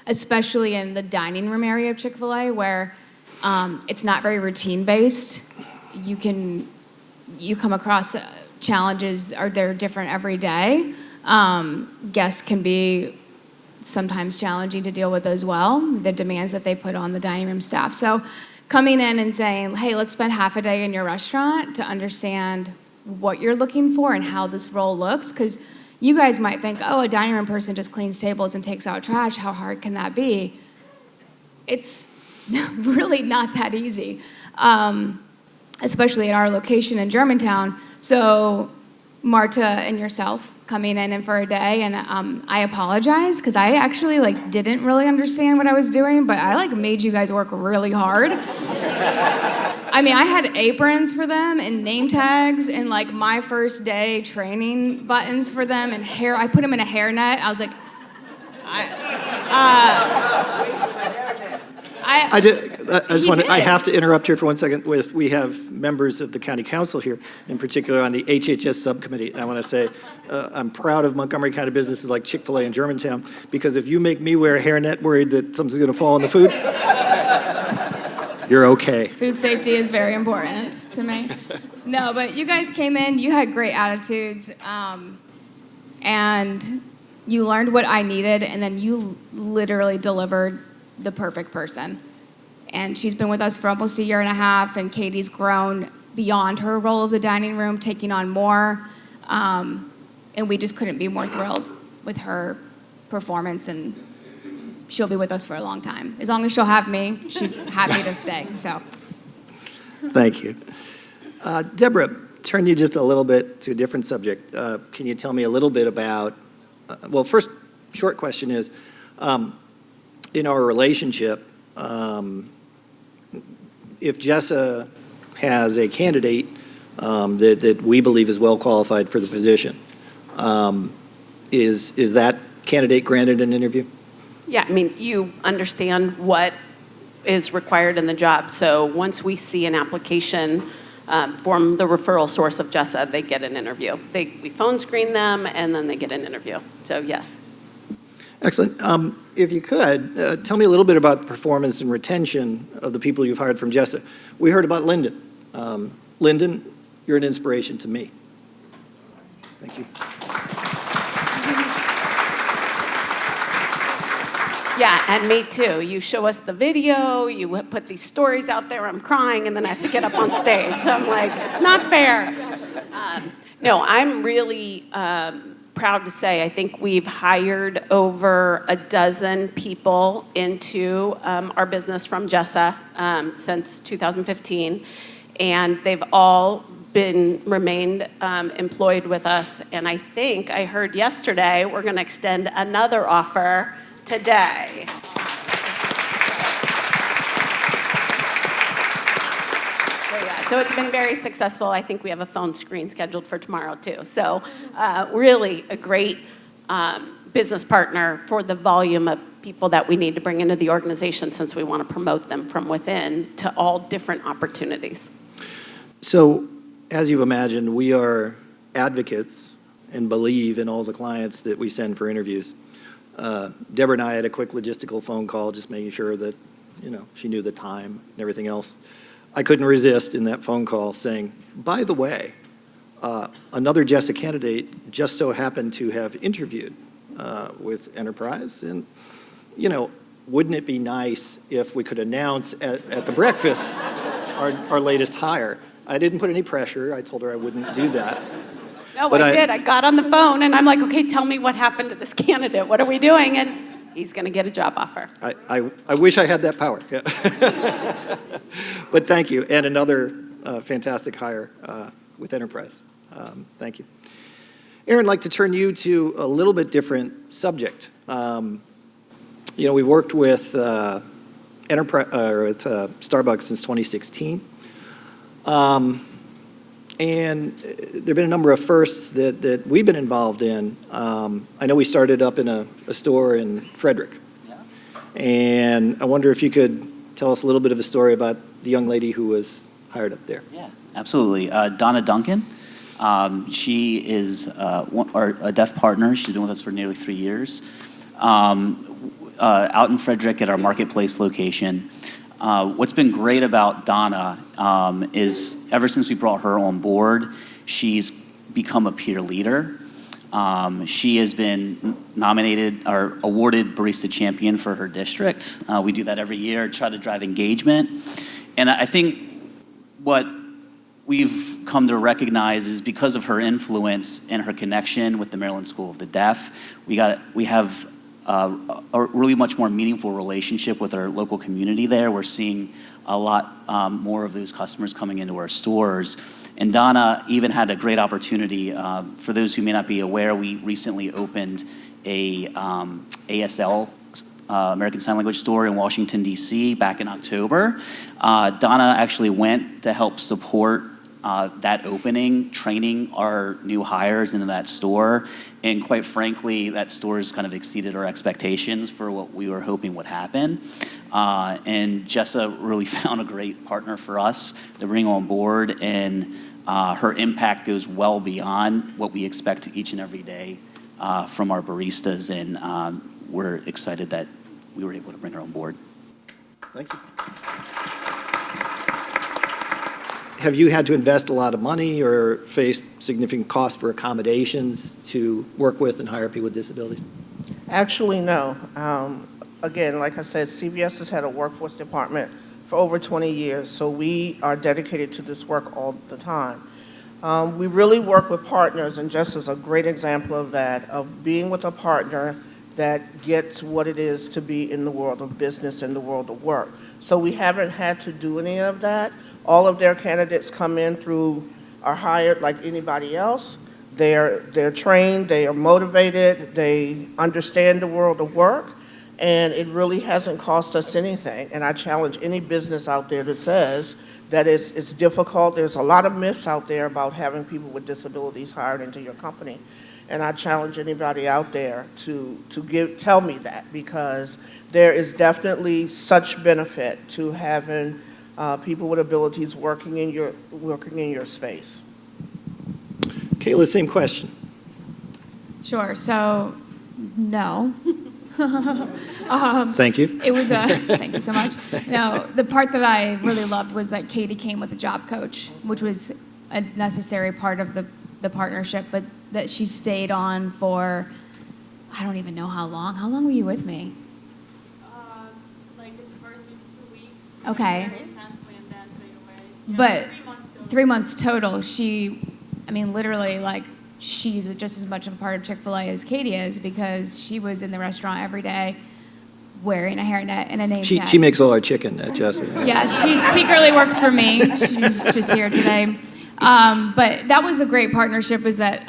especially in the dining room area of Chick-fil-A, where it's not very routine based. You come across challenges, they're different every day. Guests can be sometimes challenging to deal with as well, the demands that they put on the dining room staff. So coming in and saying, hey, let's spend half a day in your restaurant to understand what you're looking for and how this role looks, because you guys might think, oh, a dining room person just cleans tables and takes out trash. How hard can that be? It's really not that easy, especially at our location in Germantown. So Marta and yourself coming in and for a day, and I apologize because I actually didn't really understand what I was doing, but I made you guys work really hard. I mean, I had aprons for them and name tags and my first day training buttons for them and hair. I put them in a hairnet. I was like, I have to interrupt here for 1 second. We have members of the county council here, in particular on the HHS subcommittee. And I want to say I'm proud of Montgomery County businesses like Chick-fil-A and Germantown, because if you make me wear a hairnet worried that something's going to fall on the food, you're okay. Food safety is very important to me. No, but you guys came in, you had great attitudes, and you learned what I needed, and then you literally delivered the perfect person. And she's been with us for almost 1.5 years, and Katie's grown beyond her role of the dining room, taking on more. And we just couldn't be more thrilled with her performance, and she'll be with us for a long time. As long as she'll have me, she's happy to stay, so. Thank you. Deborah, turn you just a little bit to a different subject. Can you tell me a little bit about, well, first short question is, in our relationship, if Jessa has a candidate that we believe is well qualified for the position, is that candidate granted an interview? Yeah, I mean, you understand what is required in the job. So once we see an application from the referral source of Jessa, they get an interview. We phone screen them, and then they get an interview. So yes. Excellent. If you could, tell me a little bit about the performance and retention of the people you've hired from Jessa. We heard about Lyndon. Lyndon, you're an inspiration to me. Thank you. Yeah, and me too. You show us the video, you put these stories out there, I'm crying, and then I have to get up on stage. I'm like, it's not fair. No, I'm really proud to say I think we've hired over 12 people into our business from Jessa since 2015, and they've all remained employed with us. And I think I heard yesterday we're going to extend another offer today. So it's been very successful. I think we have a phone screen scheduled for tomorrow too. So really a great business partner for the volume of people that we need to bring into the organization, since we want to promote them from within to all different opportunities. So, as you've imagined, we are advocates and believe in all the clients that we send for interviews. Deborah and I had a quick logistical phone call, just making sure that, she knew the time and everything else. I couldn't resist in that phone call saying, by the way, another JESSA candidate just so happened to have interviewed with Enterprise, and, wouldn't it be nice if we could announce at the breakfast our latest hire? I didn't put any pressure. I told her I wouldn't do that. No, But I did. I got on the phone and I'm like, okay, tell me what happened to this candidate. What are we doing? And he's going to get a job offer. I wish I had that power. Yeah. But thank you. And another fantastic hire with Enterprise. Thank you. Aaron, I'd like to turn you to a little bit different subject. We've worked with Starbucks since 2016. And there have been a number of firsts that we've been involved in. I know we started up in a store in Frederick. Yeah. And I wonder if you could tell us a little bit of a story about the young lady who was hired up there. Yeah, absolutely. Donna Duncan. She is a deaf partner. She's been with us for nearly 3 years. Out in Frederick at our marketplace location. What's been great about Donna is ever since we brought her on board, she's become a peer leader. She has been nominated or awarded Barista Champion for her district. We do that every year, try to drive engagement. And I think what we've come to recognize is because of her influence and her connection with the Maryland School of the Deaf, we have a really much more meaningful relationship with our local community there. We're seeing a lot more of those customers coming into our stores. And Donna even had a great opportunity. For those who may not be aware, we recently opened a ASL, American Sign Language store in Washington, D.C. back in October. Donna actually went to help support that opening, training our new hires into that store. And quite frankly, that store has kind of exceeded our expectations for what we were hoping would happen. And JESSA really found a great partner for us to bring on board, and her impact goes well beyond what we expect each and every day from our baristas, and we're excited that we were able to bring her on board. Thank you. Have you had to invest a lot of money or face significant costs for accommodations to work with and hire people with disabilities? Actually, no. Again, like I said, CVS has had a workforce department for over 20 years, so we are dedicated to this work all the time. We really work with partners, and Jess is a great example of that, of being with a partner that gets what it is to be in the world of business and the world of work. So we haven't had to do any of that. All of their candidates come in through, are hired like anybody else. They're trained, they are motivated, they understand the world of work, and it really hasn't cost us anything. And I challenge any business out there that says that it's difficult. There's a lot of myths out there about having people with disabilities hired into your company. And I challenge anybody out there to tell me that, because there is definitely such benefit to having people with abilities working in your space. Kayla, same question. Sure. So, no. Thank you. It was thank you so much. No, the part that I really loved was that Katie came with a job coach, which was a necessary part of the partnership, but that she stayed on for, I don't even know how long. How long were you with me? Like the first maybe 2 weeks. Okay. Very intensely, and then fade away. But 3 months total. 3 months total. She, I mean, literally, like, she's just as much a part of Chick-fil-A as Katie is, because she was in the restaurant every day wearing a hairnet and a name tag. She makes all our chicken at Jesse. Yeah, she secretly works for me. She's just here today. But that was a great partnership, is that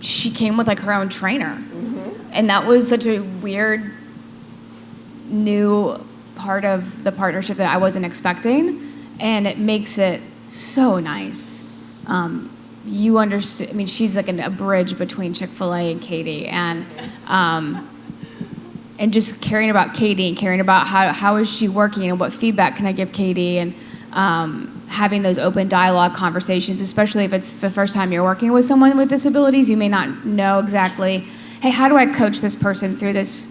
she came with like her own trainer. Mm-hmm. And that was such a weird, new part of the partnership that I wasn't expecting. And it makes it so nice. you understand. I mean, she's like a bridge between Chick-fil-A and Katie, and just caring about Katie and caring about how is she working and what feedback can I give Katie, and having those open dialogue conversations, especially if it's the first time you're working with someone with disabilities. You may not know exactly, hey, how do I coach this person through this?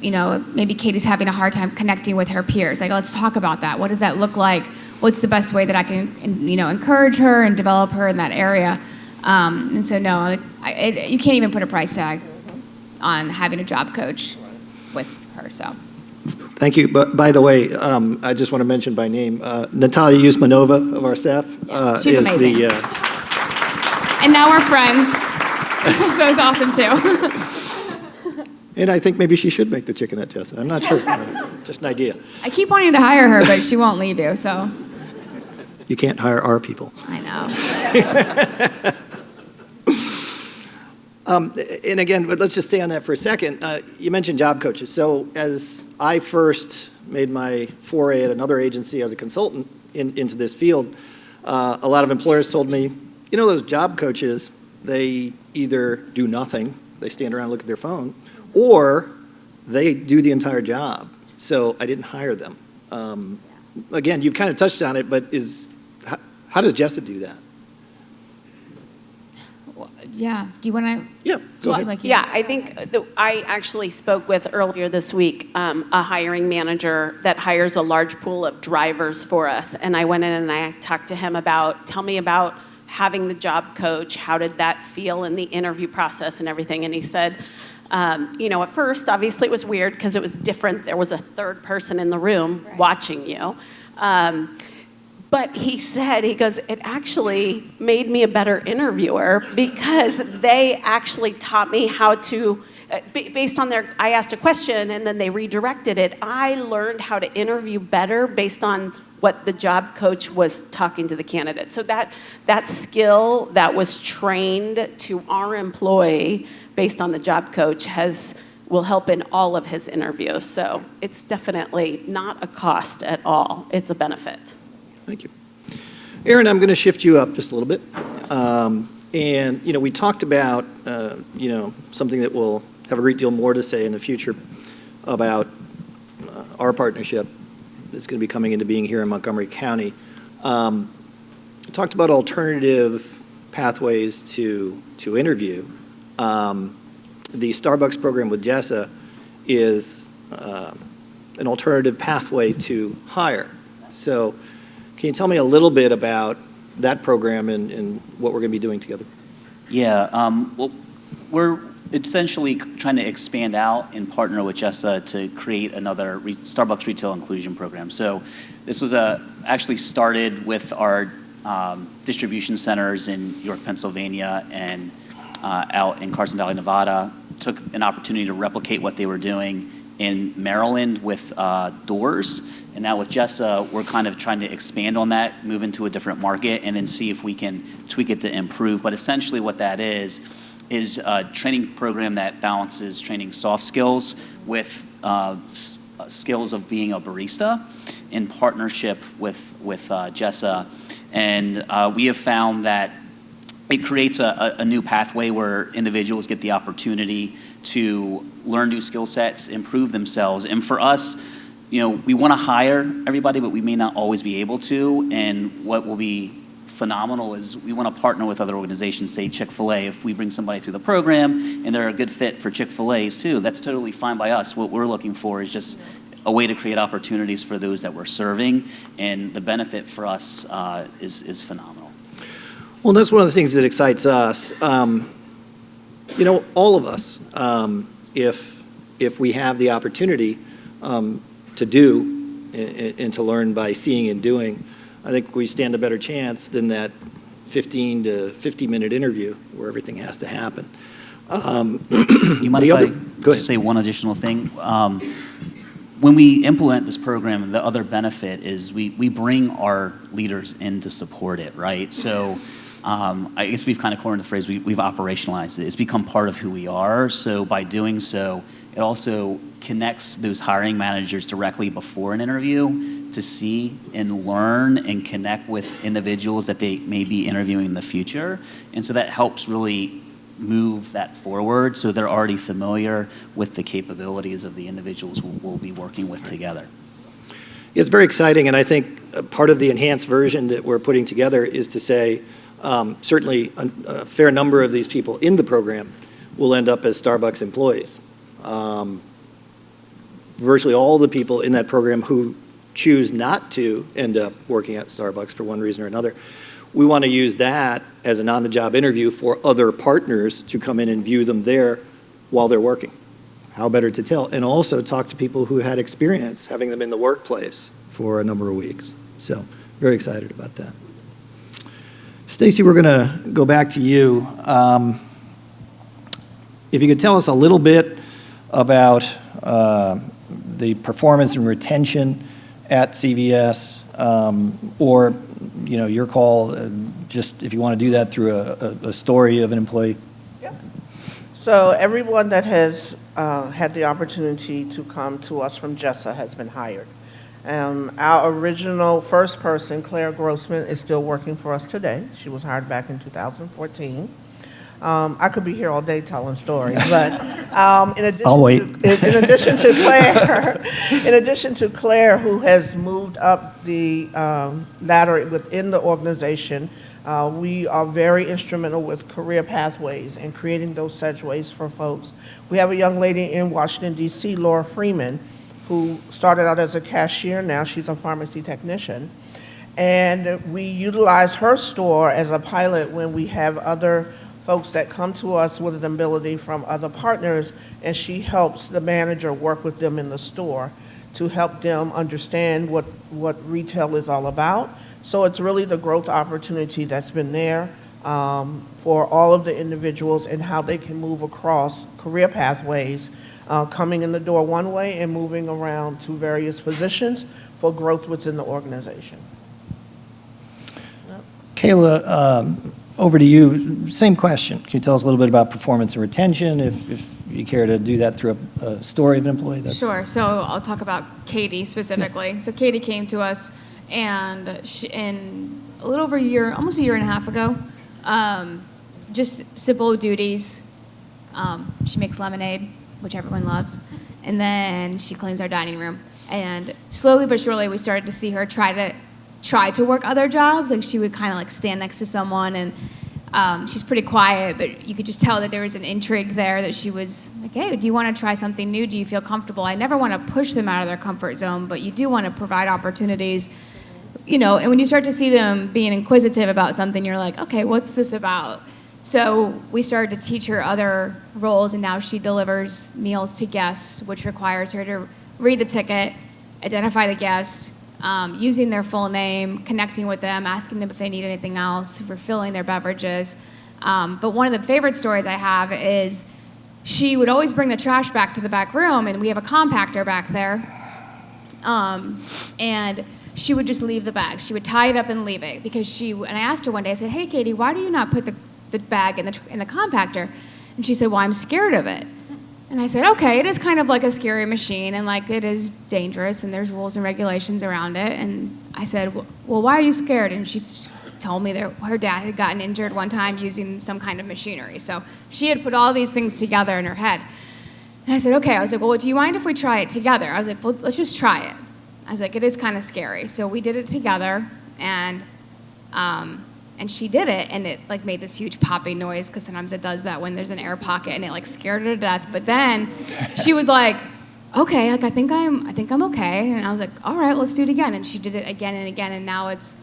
You know, maybe Katie's having a hard time connecting with her peers. Like, let's talk about that. What does that look like? What's the best way that I can, you know, encourage her and develop her in that area? And so, no, you can't even put a price tag on having a job coach with her, so. Thank you. But by the way, I just want to mention by name, Natalia Yusmanova of our staff. She's is amazing. And now we're friends, so it's awesome too. And I think maybe she should make the chicken at Jessa. I'm not sure. Just an idea. I keep wanting to hire her, but she won't leave you, so. You can't hire our people. I know. And again, but let's just stay on that for a second. You mentioned job coaches. So as I first made my foray at another agency as a consultant into this field, a lot of employers told me, you know, those job coaches, they either do nothing, they stand around and look at their phone, or they do the entire job. So I didn't hire them. Again, you've kind of touched on it, but how does Jessa do that? Yeah, do you want to? Yeah, go ahead. Like Yeah, I think I actually spoke with earlier this week a hiring manager that hires a large pool of drivers for us. And I went in and I talked to him about, tell me about having the job coach. How did that feel in the interview process and everything? And he said, you know, at first, obviously it was weird because it was different. There was a third person in the room watching you. But he said, he goes, it actually made me a better interviewer because they actually taught me how to, based on I asked a question and then they redirected it. I learned how to interview better based on what the job coach was talking to the candidate. So that skill that was trained to our employee based on the job coach will help in all of his interviews. So it's definitely not a cost at all. It's a benefit. Thank you. Aaron, I'm going to shift you up just a little bit. And, you know, we talked about, you know, something that we'll have a great deal more to say in the future about our partnership that's going to be coming into being here in Montgomery County. We talked about alternative pathways to interview. The Starbucks program with Jessa is an alternative pathway to hire. So can you tell me a little bit about that program and what we're going to be doing together? Yeah, well, we're essentially trying to expand out and partner with Jessa to create another Starbucks retail inclusion program. So this was actually started with our distribution centers in York, Pennsylvania, and out in Carson Valley, Nevada. Took an opportunity to replicate what they were doing in Maryland with doors. And now with Jessa, we're kind of trying to expand on that, move into a different market, and then see if we can tweak it to improve. But essentially what that is a training program that balances training soft skills with skills of being a barista in partnership with Jessa. And we have found that it creates a new pathway where individuals get the opportunity to learn new skill sets, improve themselves. And for us, you know, we want to hire everybody, but we may not always be able to. And what will be phenomenal is we want to partner with other organizations, say Chick-fil-A. If we bring somebody through the program and they're a good fit for Chick-fil-A's too, that's totally fine by us. What we're looking for is just a way to create opportunities for those that we're serving. And the benefit for us is phenomenal. Well, that's one of the things that excites us. You know, all of us, if we have the opportunity to do and to learn by seeing and doing, I think we stand a better chance than that 15 to 50-minute interview where everything has to happen. You mind if I just say one additional thing? When we implement this program, the other benefit is we bring our leaders in to support it, right? So I guess we've kind of coined the phrase, we've operationalized it. It's become part of who we are. So by doing so, it also connects those hiring managers directly before an interview to see and learn and connect with individuals that they may be interviewing in the future. And so that helps really move that forward so they're already familiar with the capabilities of the individuals we'll be working with together. It's very exciting, and I think part of the enhanced version that we're putting together is to say certainly a fair number of these people in the program will end up as Starbucks employees. Virtually all the people in that program who choose not to end up working at Starbucks for one reason or another, we want to use that as an on-the-job interview for other partners to come in and view them there while they're working. How better to tell? And also talk to people who had experience having them in the workplace for a number of weeks. So very excited about that. Stacy, we're going to go back to you. If you could tell us a little bit about the performance and retention at CVS, or your call, just if you want to do that through a story of an employee. So everyone that has had the opportunity to come to us from JESA has been hired. Our original first person, Claire Grossman, is still working for us today. She was hired back in 2014. I could be here all day telling stories, but in addition to Claire, who has moved up the ladder within the organization, we are very instrumental with career pathways and creating those segues for folks. We have a young lady in Washington, D.C., Laura Freeman, who started out as a cashier. Now she's a pharmacy technician. And we utilize her store as a pilot when we have other folks that come to us with an ability from other partners, and she helps the manager work with them in the store to help them understand what retail is all about. So it's really the growth opportunity that's been there for all of the individuals and how they can move across career pathways, coming in the door one way and moving around to various positions for growth within the organization. Kayla, over to you. Same question. Can you tell us a little bit about performance and retention, if you care to do that through a story of an employee? Sure. So I'll talk about Katie specifically. Yeah. So Katie came to us, and in a little over a year, almost a year and a half ago, just simple duties. She makes lemonade, which everyone loves, and then she cleans our dining room. And slowly but surely, we started to see her try to work other jobs. Like she would kind of like stand next to someone, and she's pretty quiet, but you could just tell that there was an intrigue there, that she was like, hey, do you want to try something new? Do you feel comfortable? I never want to push them out of their comfort zone, but you do want to provide opportunities, and when you start to see them being inquisitive about something, you're like, okay, what's this about? So we started to teach her other roles, and now she delivers meals to guests, which requires her to read the ticket, identify the guest, using their full name, connecting with them, asking them if they need anything else, refilling their beverages. But one of the favorite stories I have is she would always bring the trash back to the back room, and we have a compactor back there. And she would just leave the bag. She would tie it up and leave it and I asked her one day, I said, hey, Katie, why do you not put the bag in the compactor? And she said, well, I'm scared of it. And I said, okay, it is kind of like a scary machine, and like it is dangerous, and there's rules and regulations around it. And I said, well, why are you scared? And she told me that her dad had gotten injured one time using some kind of machinery. So she had put all these things together in her head. And I said, okay. I was like, well, do you mind if we try it together? I was like, well, let's just try it. I was like, it is kind of scary. So we did it together, and she did it, and it like made this huge popping noise, because sometimes it does that when there's an air pocket, and it like scared her to death. But then she was like, okay, like I think I'm okay. And I was like, all right, let's do it again. And she did it again and again, and now it's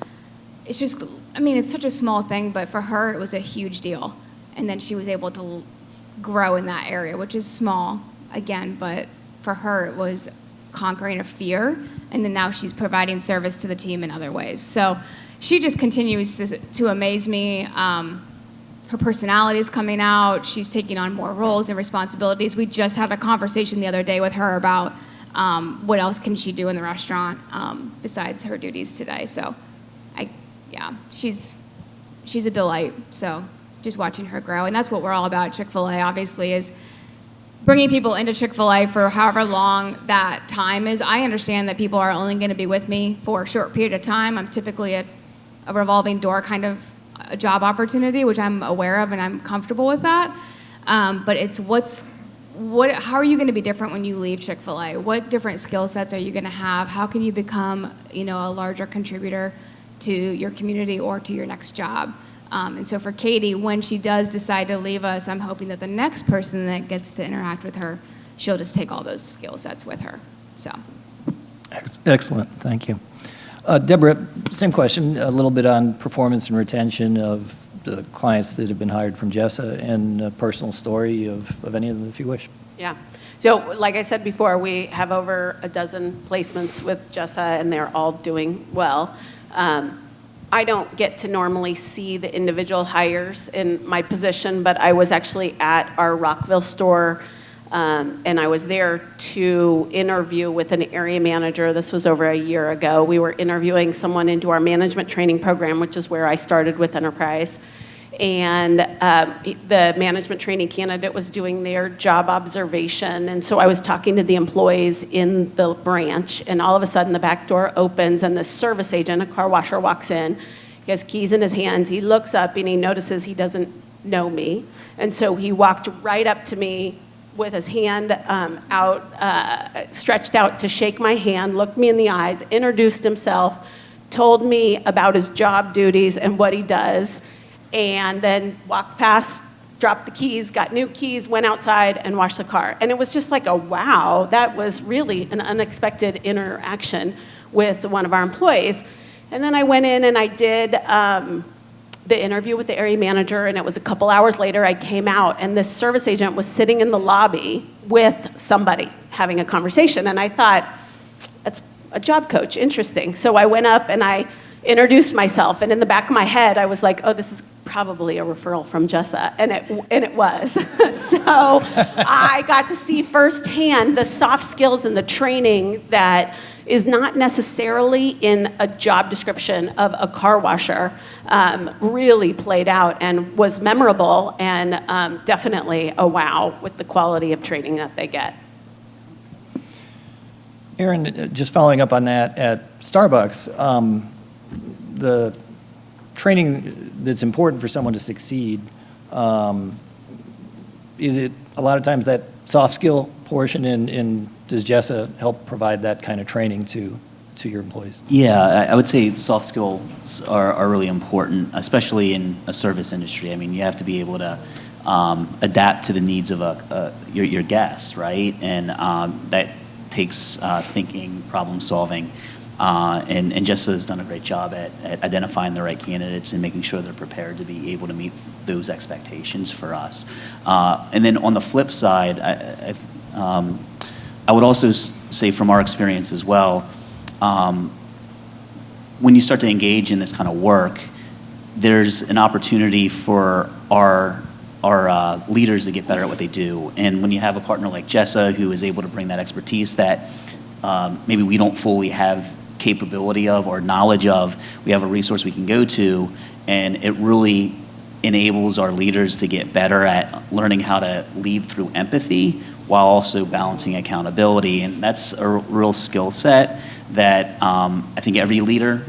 just, it's such a small thing, but for her it was a huge deal. And then she was able to grow in that area, which is small again, but for her it was conquering a fear, and then now she's providing service to the team in other ways. So she just continues to amaze me. Her personality is coming out. She's taking on more roles and responsibilities. We just had a conversation the other day with her about what else can she do in the restaurant besides her duties today. So, she's a delight. So just watching her grow, and that's what we're all about at Chick-fil-A, obviously, is bringing people into Chick-fil-A for however long that time is. I understand that people are only going to be with me for a short period of time. I'm typically a revolving door kind of a job opportunity, which I'm aware of and I'm comfortable with that. But it's how are you going to be different when you leave Chick-fil-A? What different skill sets are you going to have? How can you become, a larger contributor to your community or to your next job? And so for Katie, when she does decide to leave us, I'm hoping that the next person that gets to interact with her, she'll just take all those skill sets with her. So. Excellent, thank you. Deborah, same question, a little bit on performance and retention of the clients that have been hired from Jessa, and a personal story of any of them, if you wish. Yeah. So like I said before, we have over a dozen placements with Jessa, and they're all doing well. I don't get to normally see the individual hires in my position, but I was actually at our Rockville store, and I was there to interview with an area manager. This was over a year ago. We were interviewing someone into our management training program, which is where I started with Enterprise. And the management training candidate was doing their job observation. And so I was talking to the employees in the branch, and all of a sudden the back door opens and the service agent, a car washer, walks in. He has keys in his hands. He looks up and he notices he doesn't know me. And so he walked right up to me with his hand stretched out to shake my hand, looked me in the eyes, introduced himself, told me about his job duties and what he does, and then walked past, dropped the keys, got new keys, went outside and washed the car. And it was just like, wow, that was really an unexpected interaction with one of our employees. And then I went in and I did the interview with the area manager, and it was a couple hours later I came out, and this service agent was sitting in the lobby with somebody having a conversation. And I thought, that's a job coach, interesting. So I went up and I introduced myself, and in the back of my head I was like, oh, this is probably a referral from Jessa, and it was. So I got to see firsthand the soft skills and the training that is not necessarily in a job description of a car washer, really played out and was memorable, and definitely a wow with the quality of training that they get. Aaron, just following up on that, at Starbucks, the training that's important for someone to succeed, is it a lot of times that soft skill portion, and does Jessa help provide that kind of training to your employees? Yeah, I would say soft skills are really important, especially in a service industry. I mean, you have to be able to adapt to the needs of your guests, right? And that takes thinking, problem solving. And Jessa has done a great job at identifying the right candidates and making sure they're prepared to be able to meet those expectations for us. And then on the flip side, I would also say from our experience as well, when you start to engage in this kind of work, there's an opportunity for our leaders to get better at what they do. And when you have a partner like Jessa who is able to bring that expertise that maybe we don't fully have capability of or knowledge of, we have a resource we can go to, and it really enables our leaders to get better at learning how to lead through empathy while also balancing accountability. And that's a real skill set that I think every leader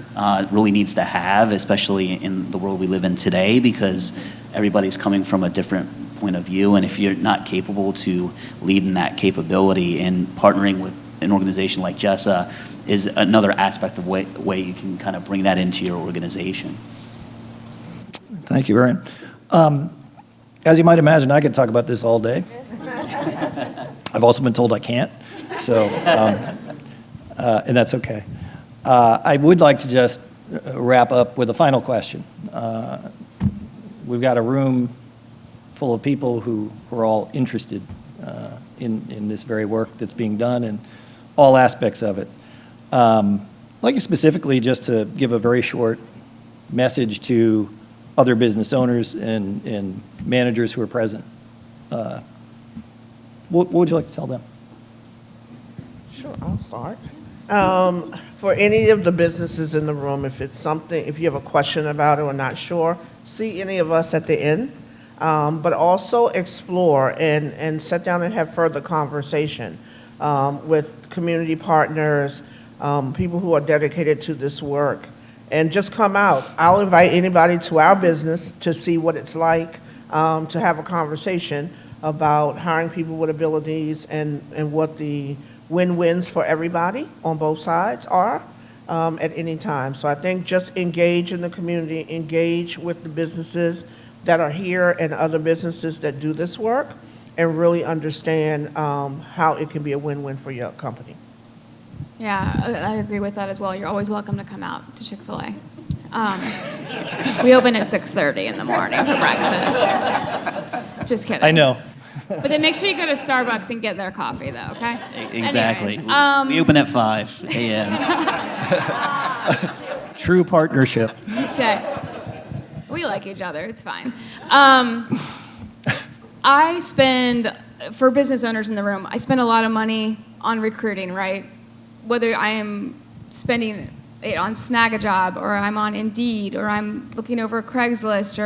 really needs to have, especially in the world we live in today, because everybody's coming from a different point of view. And if you're not capable to lead in that capability, and partnering with an organization like Jessa is another aspect of way you can kind of bring that into your organization. Thank you, Aaron. As you might imagine, I could talk about this all day. I've also been told I can't, so, and that's okay. I would like to just wrap up with a final question. We've got a room full of people who are all interested in this very work that's being done and all aspects of it. I'd like you specifically just to give a very short message to other business owners and managers who are present. What would you like to tell them? Sure, I'll start. For any of the businesses in the room, if it's something, if you have a question about it or not sure, see any of us at the end. but also explore and sit down and have further conversation with community partners, people who are dedicated to this work, and just come out. I'll invite anybody to our business to see what it's like to have a conversation about hiring people with abilities and what the win-wins for everybody on both sides are at any time. So I think just engage in the community, engage with the businesses that are here and other businesses that do this work, and really understand how it can be a win-win for your company. Yeah, I agree with that as well. You're always welcome to come out to Chick-fil-A. We open at 6:30 in the morning for breakfast. Just kidding. I know. But then make sure you go to Starbucks and get their coffee, though, okay? Exactly. Anyways, We open at 5 a.m. True partnership. Touche. We like each other. It's fine. I spend, for business owners in the room, I spend a lot of money on recruiting, right? Whether I am spending it on Snag-a-Job, or I'm on Indeed, or I'm looking over Craigslist,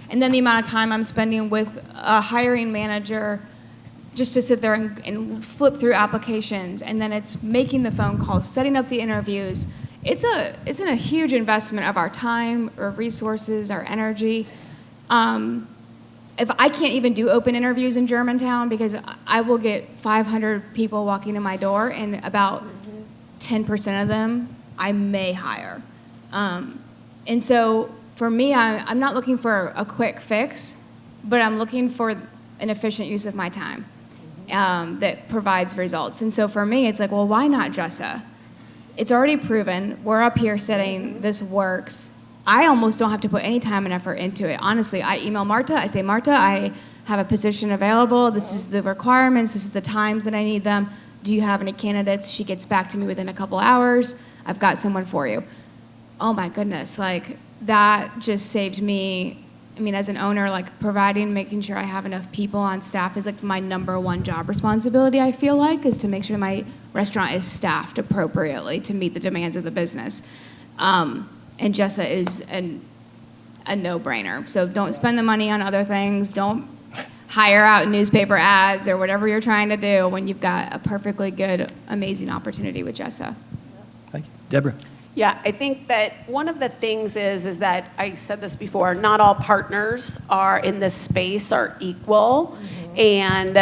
and then the amount of time I'm spending with a hiring manager just to sit there and flip through applications, and then it's making the phone calls, setting up the interviews. Isn't a huge investment of our time, our resources, our energy. If I can't even do open interviews in Germantown, because I will get 500 people walking in my door, and about 10% of them I may hire. And so for me, I'm not looking for a quick fix, but I'm looking for an efficient use of my time that provides results. And so for me, it's like, well, why not Jessa? It's already proven. We're up here saying this works. I almost don't have to put any time and effort into it. Honestly, I email Marta. I say, Marta, I have a position available. This is the requirements. This is the times that I need them. Do you have any candidates? She gets back to me within a couple hours. I've got someone for you. Oh my goodness, like that just saved me. I mean, as an owner, like providing, making sure I have enough people on staff is like my #1 job responsibility, I feel like, is to make sure my restaurant is staffed appropriately to meet the demands of the business. And Jessa is a no-brainer. So don't spend the money on other things. Don't hire out newspaper ads or whatever you're trying to do when you've got a perfectly good, amazing opportunity with Jessa. Thank you. Deborah. Yeah, I think that one of the things is that I said this before, not all partners are in this space are equal. And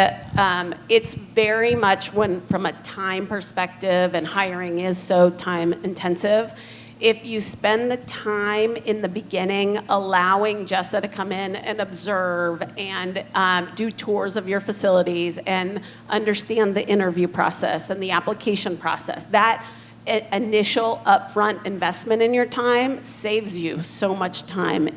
it's very much from a time perspective, and hiring is so time intensive. If you spend the time in the beginning allowing Jessa to come in and observe and do tours of your facilities and understand the interview process and the application process, that initial upfront investment in your time saves you so much time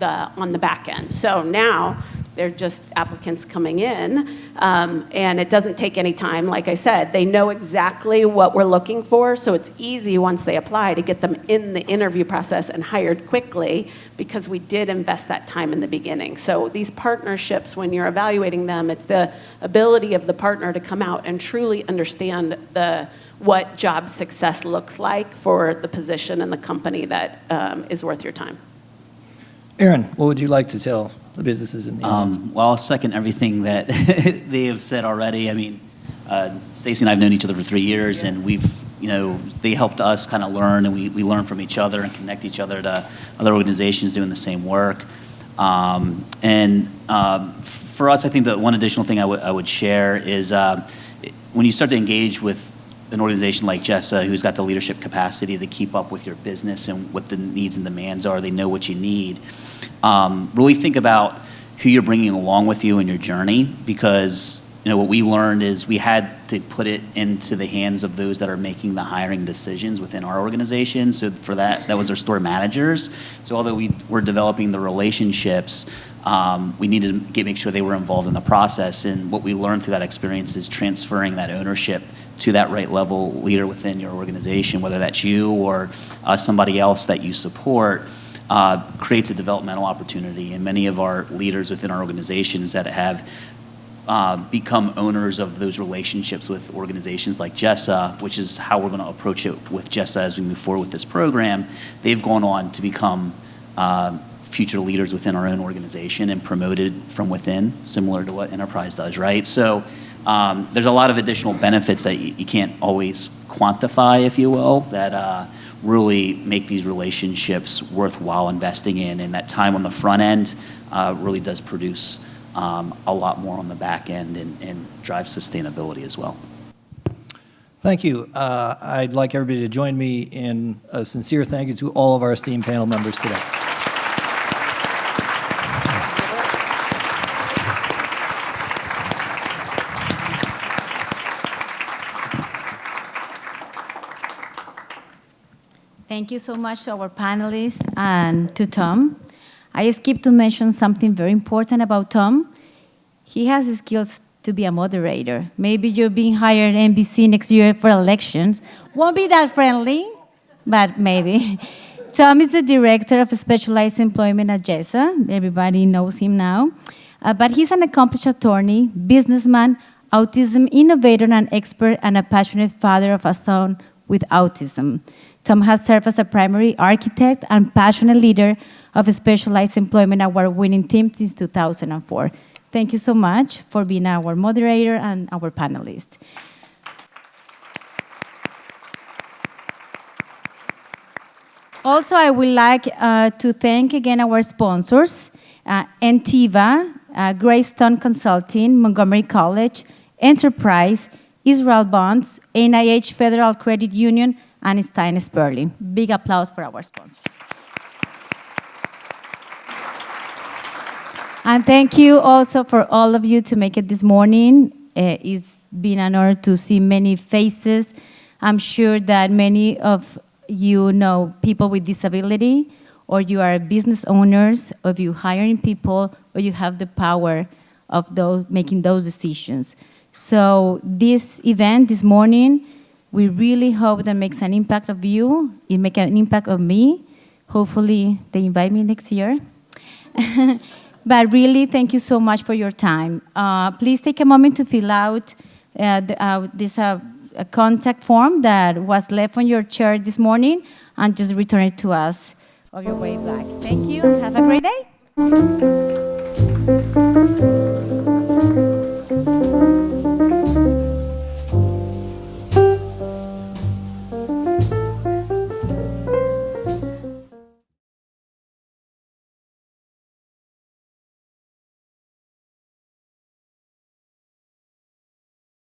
on the back end. So now they're just applicants coming in, and it doesn't take any time. Like I said, they know exactly what we're looking for, so it's easy once they apply to get them in the interview process and hired quickly, because we did invest that time in the beginning. So these partnerships, when you're evaluating them, it's the ability of the partner to come out and truly understand what job success looks like for the position and the company that is worth your time. Aaron, what would you like to tell the businesses in the audience? Well, I'll second everything that they have said already. I mean, Stacy and I have known each other for 3 years, and they helped us kind of learn, and we learn from each other and connect each other to other organizations doing the same work. For us, I think that one additional thing I would share is when you start to engage with an organization like Jessa, who's got the leadership capacity to keep up with your business and what the needs and demands are, they know what you need. Really think about who you're bringing along with you in your journey, because what we learned is we had to put it into the hands of those that are making the hiring decisions within our organization. So for that was our store managers. So although we were developing the relationships, we needed to make sure they were involved in the process. And what we learned through that experience is transferring that ownership to that right level leader within your organization, whether that's you or somebody else that you support, creates a developmental opportunity. And many of our leaders within our organizations that have become owners of those relationships with organizations like Jessa, which is how we're going to approach it with Jessa as we move forward with this program, they've gone on to become future leaders within our own organization and promoted from within, similar to what Enterprise does, right? So there's a lot of additional benefits that you can't always quantify, if you will, that really make these relationships worthwhile investing in, and that time on the front end really does produce a lot more on the back end and drive sustainability as well. Thank you. I'd like everybody to join me in a sincere thank you to all of our esteemed panel members today. Thank you so much to our panelists and to Tom. I skipped to mention something very important about Tom. He has the skills to be a moderator. Maybe you're being hired at NBC next year for elections. Won't be that friendly, but maybe. Tom is the director of specialized employment at JESA. Everybody knows him now. But he's an accomplished attorney, businessman, autism innovator and expert, and a passionate father of a son with autism. Tom has served as a primary architect and passionate leader of a specialized employment award-winning team since 2004. Thank you so much for being our moderator and our panelist. Also, I would like to thank again our sponsors, Entiva, Greystone Consulting, Montgomery College, Enterprise, Israel Bonds, NIH Federal Credit Union, and Stein Sperling. Big applause for our sponsors. And thank you also for all of you to make it this morning. It's been an honor to see many faces. I'm sure that many of you know people with disability, or you are business owners, or you hiring people, or you have the power of making those decisions. So this event this morning, we really hope that makes an impact of you. It makes an impact of me. Hopefully they invite me next year. But really, thank you so much for your time. Please take a moment to fill out this a contact form that was left on your chair this morning, and just return it to us on your way back. Thank you. Have a great day.